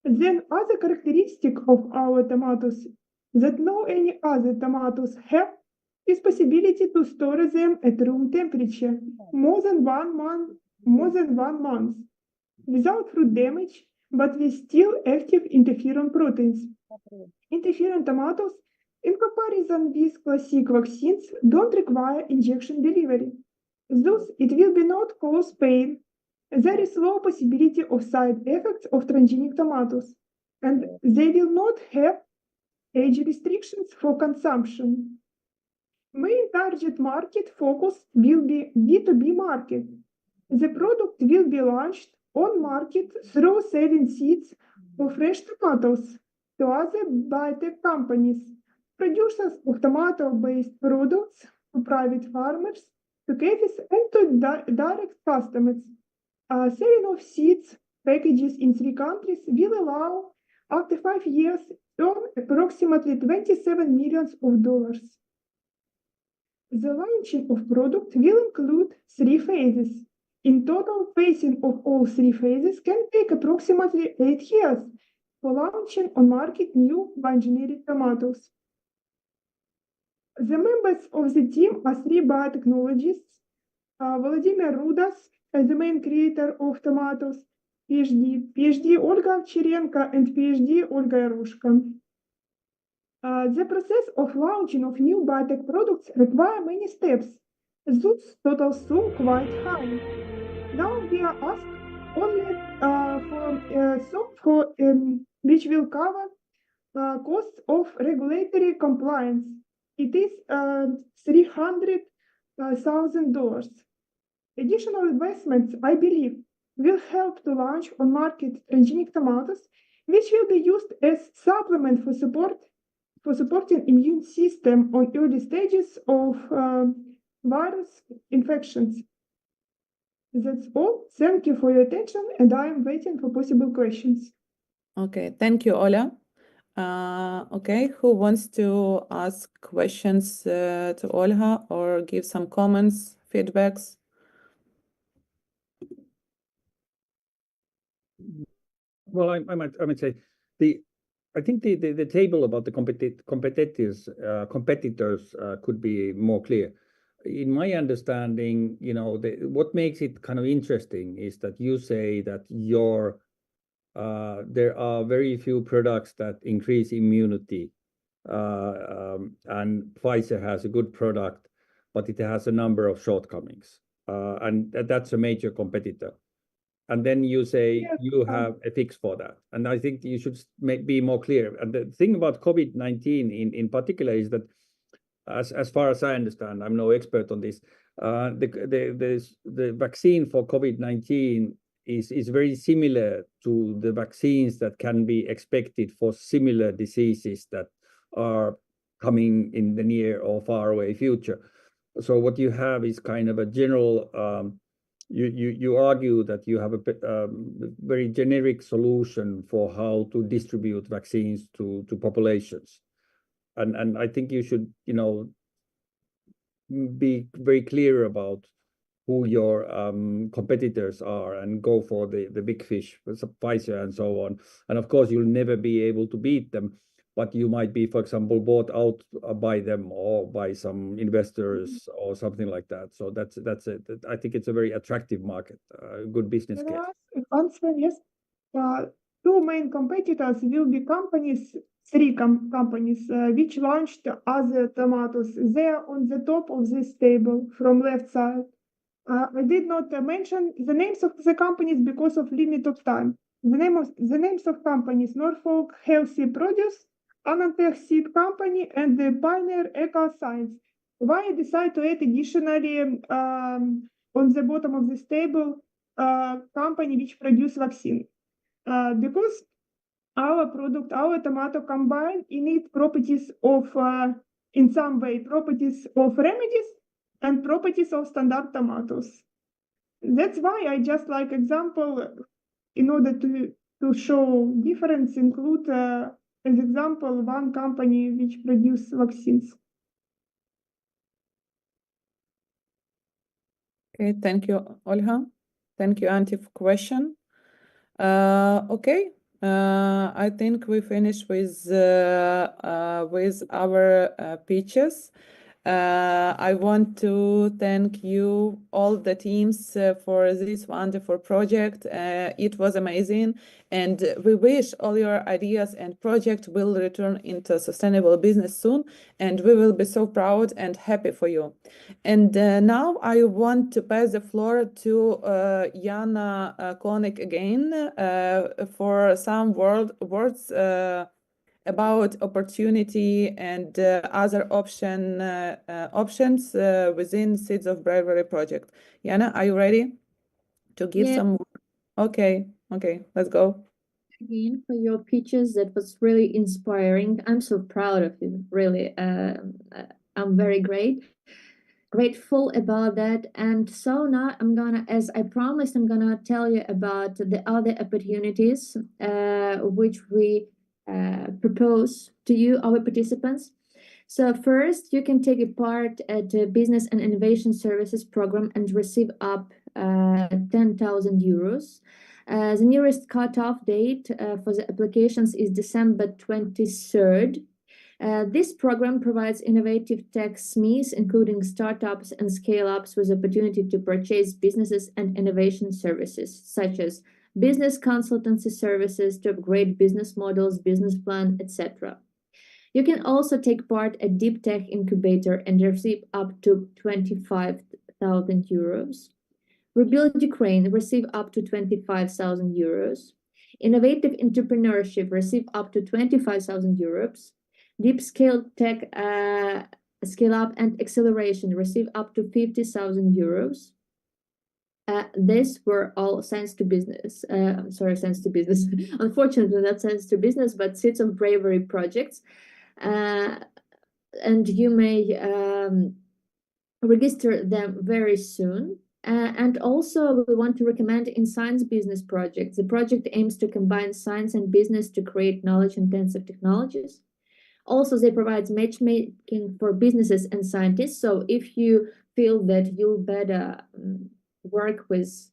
Then other characteristic of our tomatoes that no any other tomatoes have is possibility to store them at room temperature more than 1 month without fruit damage, but with still active interferon proteins. Interferon tomatoes, in comparison with classic vaccines, don't require injection delivery. Thus, it will be not cause pain. There is low possibility of side effects of transgenic tomatoes, and they will not have age restrictions for consumption. Main target market focus will be B2B market. The product will be launched on market through selling seeds for fresh tomatoes to other biotech companies, producers of tomato-based products, to private farmers, to cafes, and to direct customers. Selling of seeds packages in 3 countries will allow, after 5 years, earn approximately $27 million. The launching of product will include 3 phases. In total, phasing of all 3 phases can take approximately 8 years for launching on market new bioengineered tomatoes. The members of the team are 3 biotechnologists, Vladimir Rudas, the main creator of tomatoes, PhD Olga Ovcharenko, and PhD Olga Yarushka. The process of launching of new biotech products require many steps, thus total sum quite high. Now we are asked only for sum which will cover costs of regulatory compliance. It is $300,000. Additional investments, I believe, will help to launch on market transgenic tomatoes, which will be used as supplement for supporting immune system on early stages of virus infections. That's all. Thank you for your attention, and I am waiting for possible questions. Okay, thank you, Ola. Okay, who wants to ask questions to Olga or give some comments, feedbacks? Well, I might say I think the table about the competitors could be more clear. In my understanding, what makes it kind of interesting is that you say that there are very few products that increase immunity, and Pfizer has a good product, but it has a number of shortcomings, and that's a major competitor. And then you say you have a fix for that. And I think you should be more clear. And the thing about COVID-19 in particular is that, as far as I understand, I'm no expert on this, the vaccine for COVID-19 is very similar to the vaccines that can be expected for similar diseases that are coming in the near or far away future. So what you have is kind of a general you argue that you have a very generic solution for how to distribute vaccines to populations, and I think you should be very clear about who your competitors are and go for the big fish, Pfizer and so on. And of course, you'll never be able to beat them, but you might be, for example, bought out by them or by some investors or something like that. So that's it. I think it's a very attractive market, good business case. Answer, yes. two main competitors will be companies, companies which launched other tomatoes. There on the top of this table from left side. I did not mention the names of the companies because of limit of time. The names of companies: Norfolk Healthy Produce, Anantech Seed Company, and the Pioneer Eco Science. Why I decide to add additionally on the bottom of this table company which produce vaccine? Because our product, our tomato combine innate properties of, in some way, properties of remedies and properties of standard tomatoes. That's why I just like example, in order to show difference, include as example one company which produce vaccines. Okay, thank you, Olha. Thank you, Antti, for question. Okay, I think we finished with our pitches. I want to thank you, all the teams, for this wonderful project. It was amazing, and we wish all your ideas and project will return into sustainable business soon, and we will be so proud and happy for you. And now I want to pass the floor to Jana Koenig again for some words about opportunity and other options within Seeds of Bravery project. Jana, are you ready to give some? Okay, let's go. Again, for your pitches, that was really inspiring. I'm so proud of you, really. I'm very grateful about that. And so now I'm gonna, as I promised, I'm gonna tell you about the other opportunities which we propose to you, our participants. So first, you can take a part at the Business and Innovation Services program and receive up 10,000 euros. The nearest cutoff date for the applications is December 23rd. This program provides innovative tech SMEs, including startups and scale-ups, with opportunity to purchase businesses and innovation services, such as business consultancy services to upgrade business models, business plan, etc. You can also take part at Deep Tech Incubator and receive up to 25,000 euros. Rebuild Ukraine, receive up to 25,000 euros. Innovative Entrepreneurship, receive up to 25,000 euros. Deep Scale Tech Scale Up and Acceleration, receive up to 50,000 euros. These were all Science2Business. Science2Business. Unfortunately, not Science2Business, but Seeds of Bravery projects. And you may register them very soon. And also, we want to recommend in Science Business project. The project aims to combine science and business to create knowledge-intensive technologies. Also, they provide matchmaking for businesses and scientists. So if you feel that you better work with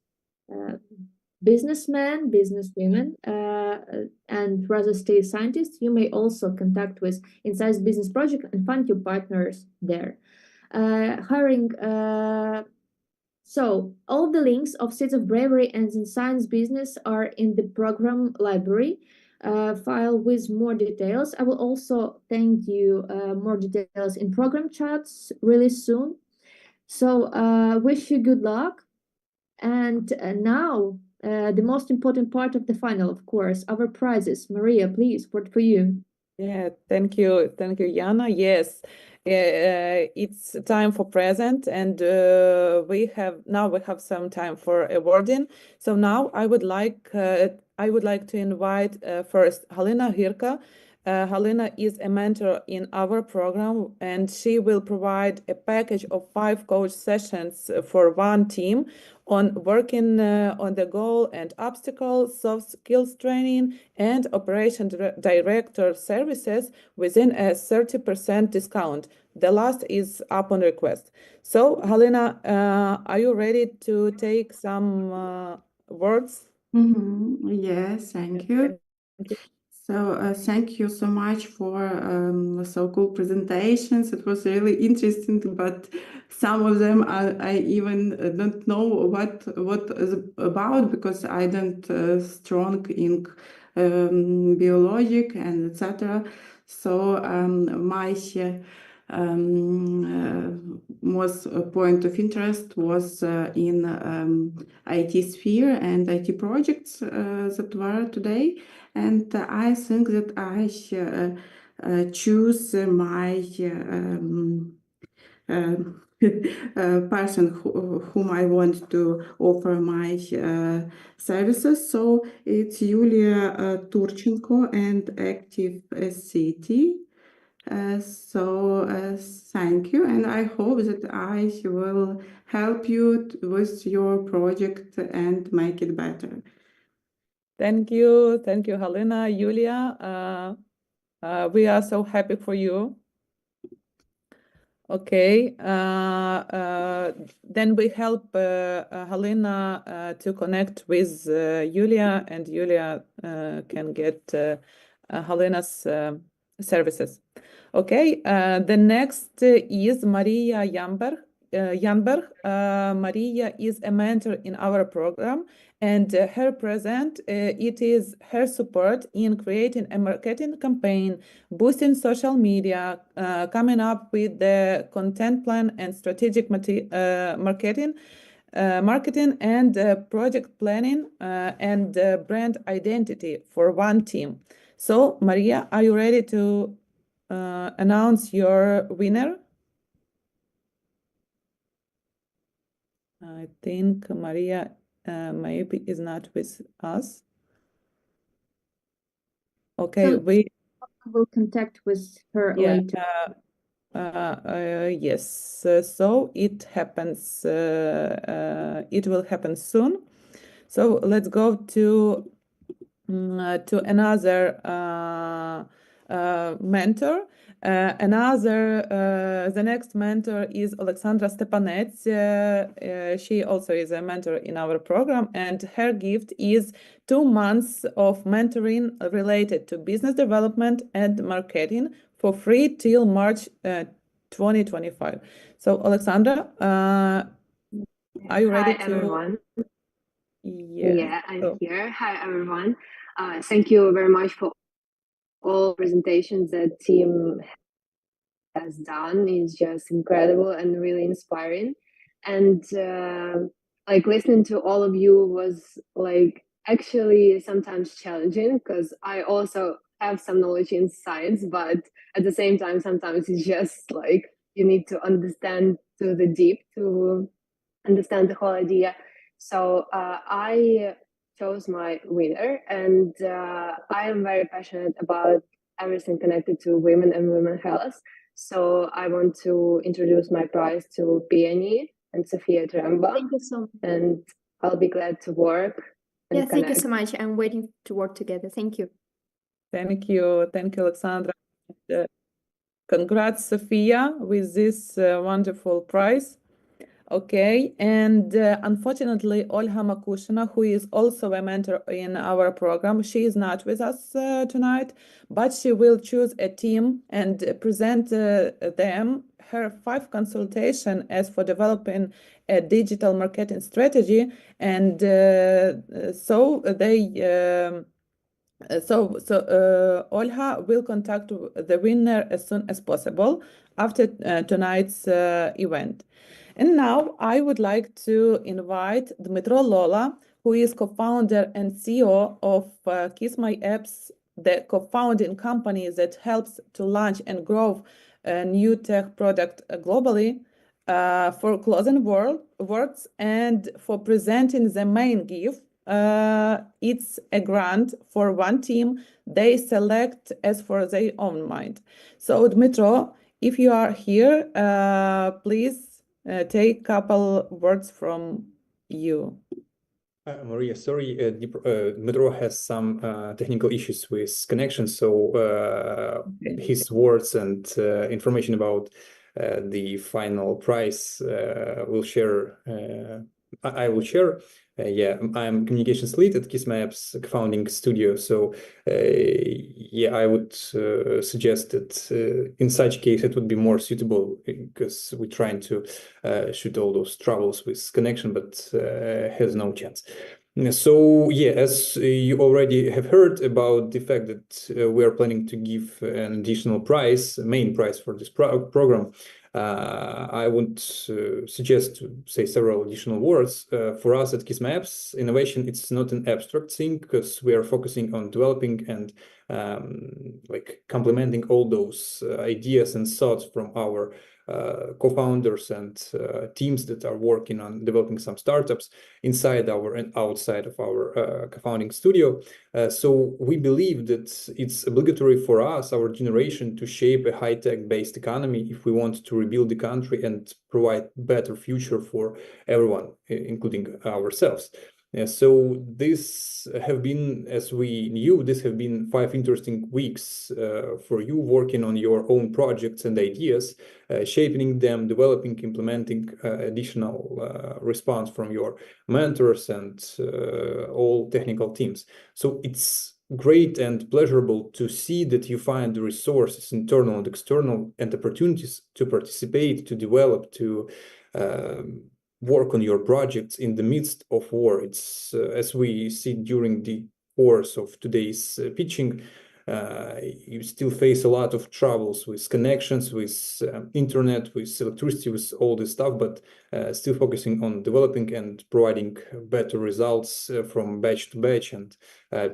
businessmen, businesswomen, and rather stay scientists, you may also contact with Science Business Project and find your partners there. Hiring. So all the links of Seeds of Bravery and in Science Business are in the program library file with more details. I will also thank you more details in program chats really soon. So wish you good luck. And now the most important part of the final, of course, our prizes. Maria, please, word for you. Yeah, thank you, Jana. Yes, it's time for present, and we have some time for awarding. So now I would like to invite first Halina Hirka. Halina is a mentor in our program, and she will provide a package of 5 coach sessions for one team on working on the goal and obstacles, soft skills training, and operation director services within a 30% discount. The last is upon request. So, Halina, are you ready to take some words? Yes, thank you. So thank you so much for so cool presentations. It was really interesting, but some of them I even don't know what is about, because I don't strong in biologic and etc. So my most point of interest was in IT sphere and IT projects that were today, and I think that I choose my person whom I want to offer my services. So it's Yulia Turchenko and Active SCT. Thank you, and I hope that I will help you with your project and make it better. Thank you, Halina, Yulia. We are so happy for you. Okay, then we help Halina to connect with Yulia, and Yulia can get Halina's services. Okay, the next is Maria Janberg. Maria is a mentor in our program, and her present, it is her support in creating a marketing campaign, boosting social media, coming up with the content plan and strategic marketing and project planning and brand identity for one team. So, Maria, are you ready to announce your winner? I think Maria maybe is not with us. Okay, So we will contact with her later. Yes, so it happens. It will happen soon. So let's go to another mentor. The next mentor is Alexandra Stepanets. She also is a mentor in our program, and her gift is 2 months of mentoring related to business development and marketing for free till March 2025. So, Alexandra, are you ready Hi, everyone. Yes. Yeah, I'm here. Hi, everyone. Thank you very much for all presentations that team has done. It's just incredible and really inspiring. And like listening to all of you was like actually sometimes challenging, because I also have some knowledge in science, but at the same time, sometimes it's just like you need to understand to the deep to understand the whole idea. So I chose my winner, and I am very passionate about everything connected to women and women's health. So I want to introduce my prize to Peony and Sofia Tremba. Thank you so much. And I'll be glad to work. Yeah, thank you so much. I'm waiting to work together. Thank you. Thank you, Alexandra. Congrats, Sofia, with this wonderful prize. Okay, and unfortunately, Olha Makushina, who is also a mentor in our program, she is not with us tonight, but she will choose a team and present them her 5 consultation as for developing a digital marketing strategy, and Olha will contact the winner as soon as possible after tonight's event. And now I would like to invite Dmitro Lola, who is co-founder and CEO of Kiss My Apps, the co-founding company that helps to launch and grow a new tech product globally, for closing words and for presenting the main gift. It's a grant for one team they select as for their own mind. So Dmitro, if you are here, please take a couple words from you. Maria, sorry, Dmitro has some technical issues with connection, so his words and information about the final prize will share. I will share. Yeah, I'm communications lead at Kiss My Apps founding studio. So yeah, I would suggest that in such case it would be more suitable, because we're trying to shoot all those troubles with connection, but has no chance. So yeah, as you already have heard about the fact that we are planning to give an additional prize, main prize for this program, I would suggest to say several additional words. For us at KISS innovation, it's not an abstract thing because we are focusing on developing and like complementing all those ideas and thoughts from our co-founders and teams that are working on developing some startups inside our and outside of our co-founding studio. So we believe that it's obligatory for us, our generation, to shape a high-tech based economy if we want to rebuild the country and provide better future for everyone, including ourselves. So this have been, as we knew, this have been 5 interesting weeks for you working on your own projects and ideas, shaping them, developing, implementing additional response from your mentors and all technical teams. So it's great and pleasurable to see that you find the resources, internal and external, and opportunities to participate, to develop, to work on your projects in the midst of war. It's as we see during the course of today's pitching, you still face a lot of troubles with connections, with internet, with electricity, with all this stuff, but still focusing on developing and providing better results from batch to batch and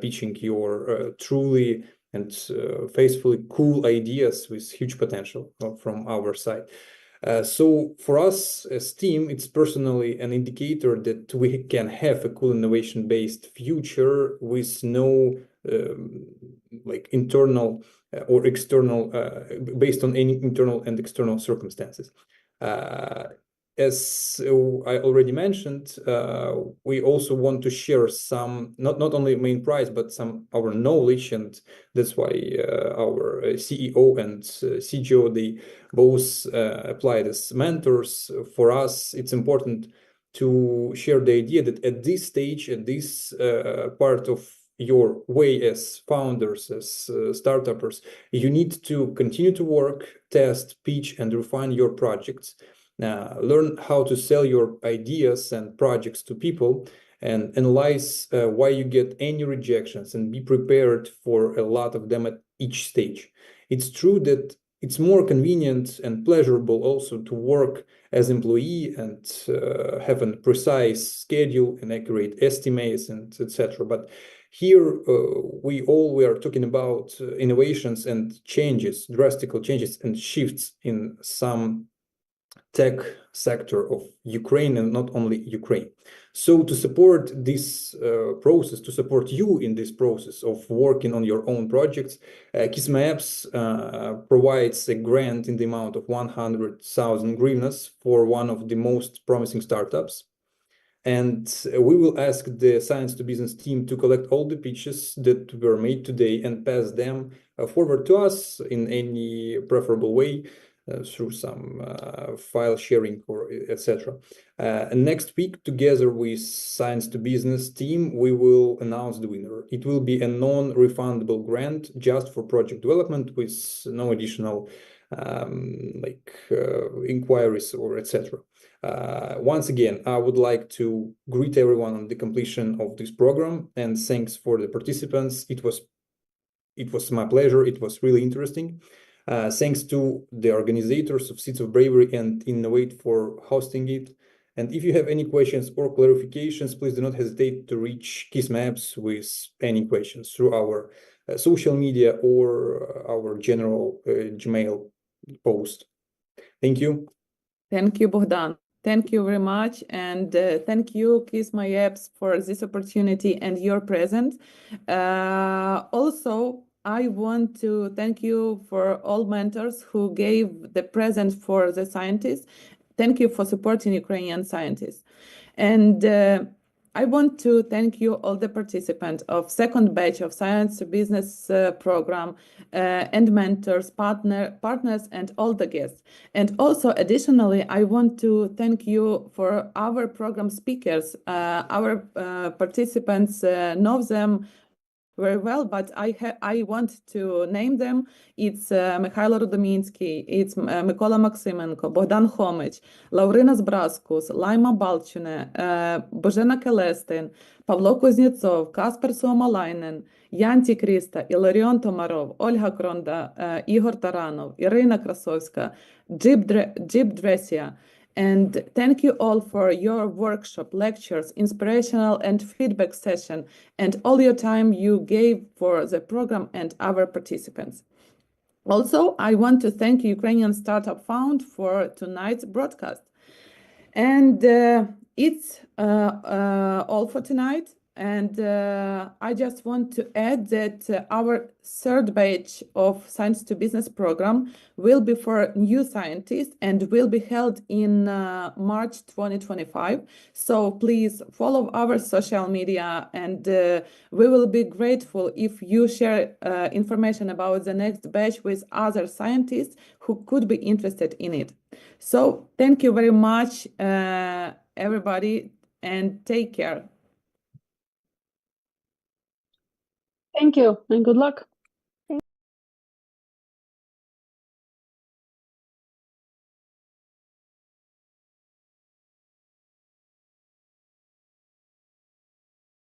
pitching your truly and faithfully cool ideas with huge potential from our side. So for us as team, it's personally an indicator that we can have a cool innovation-based future with no like internal or external, based on any internal and external circumstances. As I already mentioned, we also want to share some, not only main prize, but some our knowledge, and that's why our CEO and CGO, they both applied as mentors. For us, it's important to share the idea that at this stage, at this part of your way as founders, as startuppers, you need to continue to work, test, pitch, and refine your projects. Learn how to sell your ideas and projects to people, and analyze why you get any rejections, and be prepared for a lot of them at each stage. It's true that it's more convenient and pleasurable also to work as employee and have a precise schedule and accurate estimates and etc. But here we are talking about innovations and changes, drastic changes and shifts in some tech sector of Ukraine, and not only Ukraine. So to support this process, to support you in this process of working on your own projects, KISS provides a grant in the amount of 100,000 hryvnias for one of the most promising startups. And we will ask the Science2Business team to collect all the pitches that were made today and pass them forward to us in any preferable way, through some file sharing or etc. And next week, together with Science2Business team, we will announce the winner. It will be a non-refundable grant just for project development, with no additional inquiries or etc. Once again, I would like to greet everyone on the completion of this program, and thanks for the participants. It was my pleasure. It was really interesting. Thanks to the organizers of Seeds of Bravery and Innovate for hosting it. And if you have any questions or clarifications, please do not hesitate to reach KISS with any questions through our social media or our general Gmail post. Thank you. Thank you, Bogdan. Thank you very much. And thank you, KISS for this opportunity and your presence. Also, I want to thank you for all mentors who gave the present for the scientists. Thank you for supporting Ukrainian scientists. And I want to thank you, all the participants of second batch of Science2Business program, and mentors, partners, and all the guests. And also, additionally, I want to thank you for our program speakers. Our participants know them very well, but I want to name them. It's Mikhailo Rudominsky, it's Mykola Maximenko, Bogdan Homich, Laurina Zbraskus, Laima Balchune, Božena Kelestin, Pavlo Kuznetsov, Kasper Suomalainen, Yanti Krista, Ilarion Tomarov, Olga Kronda, Igor Taranov, Irina Krasovska, Jib Dresia. And thank you all for your workshop, lectures, inspirational and feedback session, and all your time you gave for the program and our participants. Also, I want to thank Ukrainian Startup Fund for tonight's broadcast. And it's all for tonight. And I just want to add that our third batch of Science2Business program will be for new scientists and will be held in March 2025. So please follow our social media, and we will be grateful if you share information about the next batch with other scientists who could be interested in it. So thank you very much, everybody, and take care. Thank you and good luck.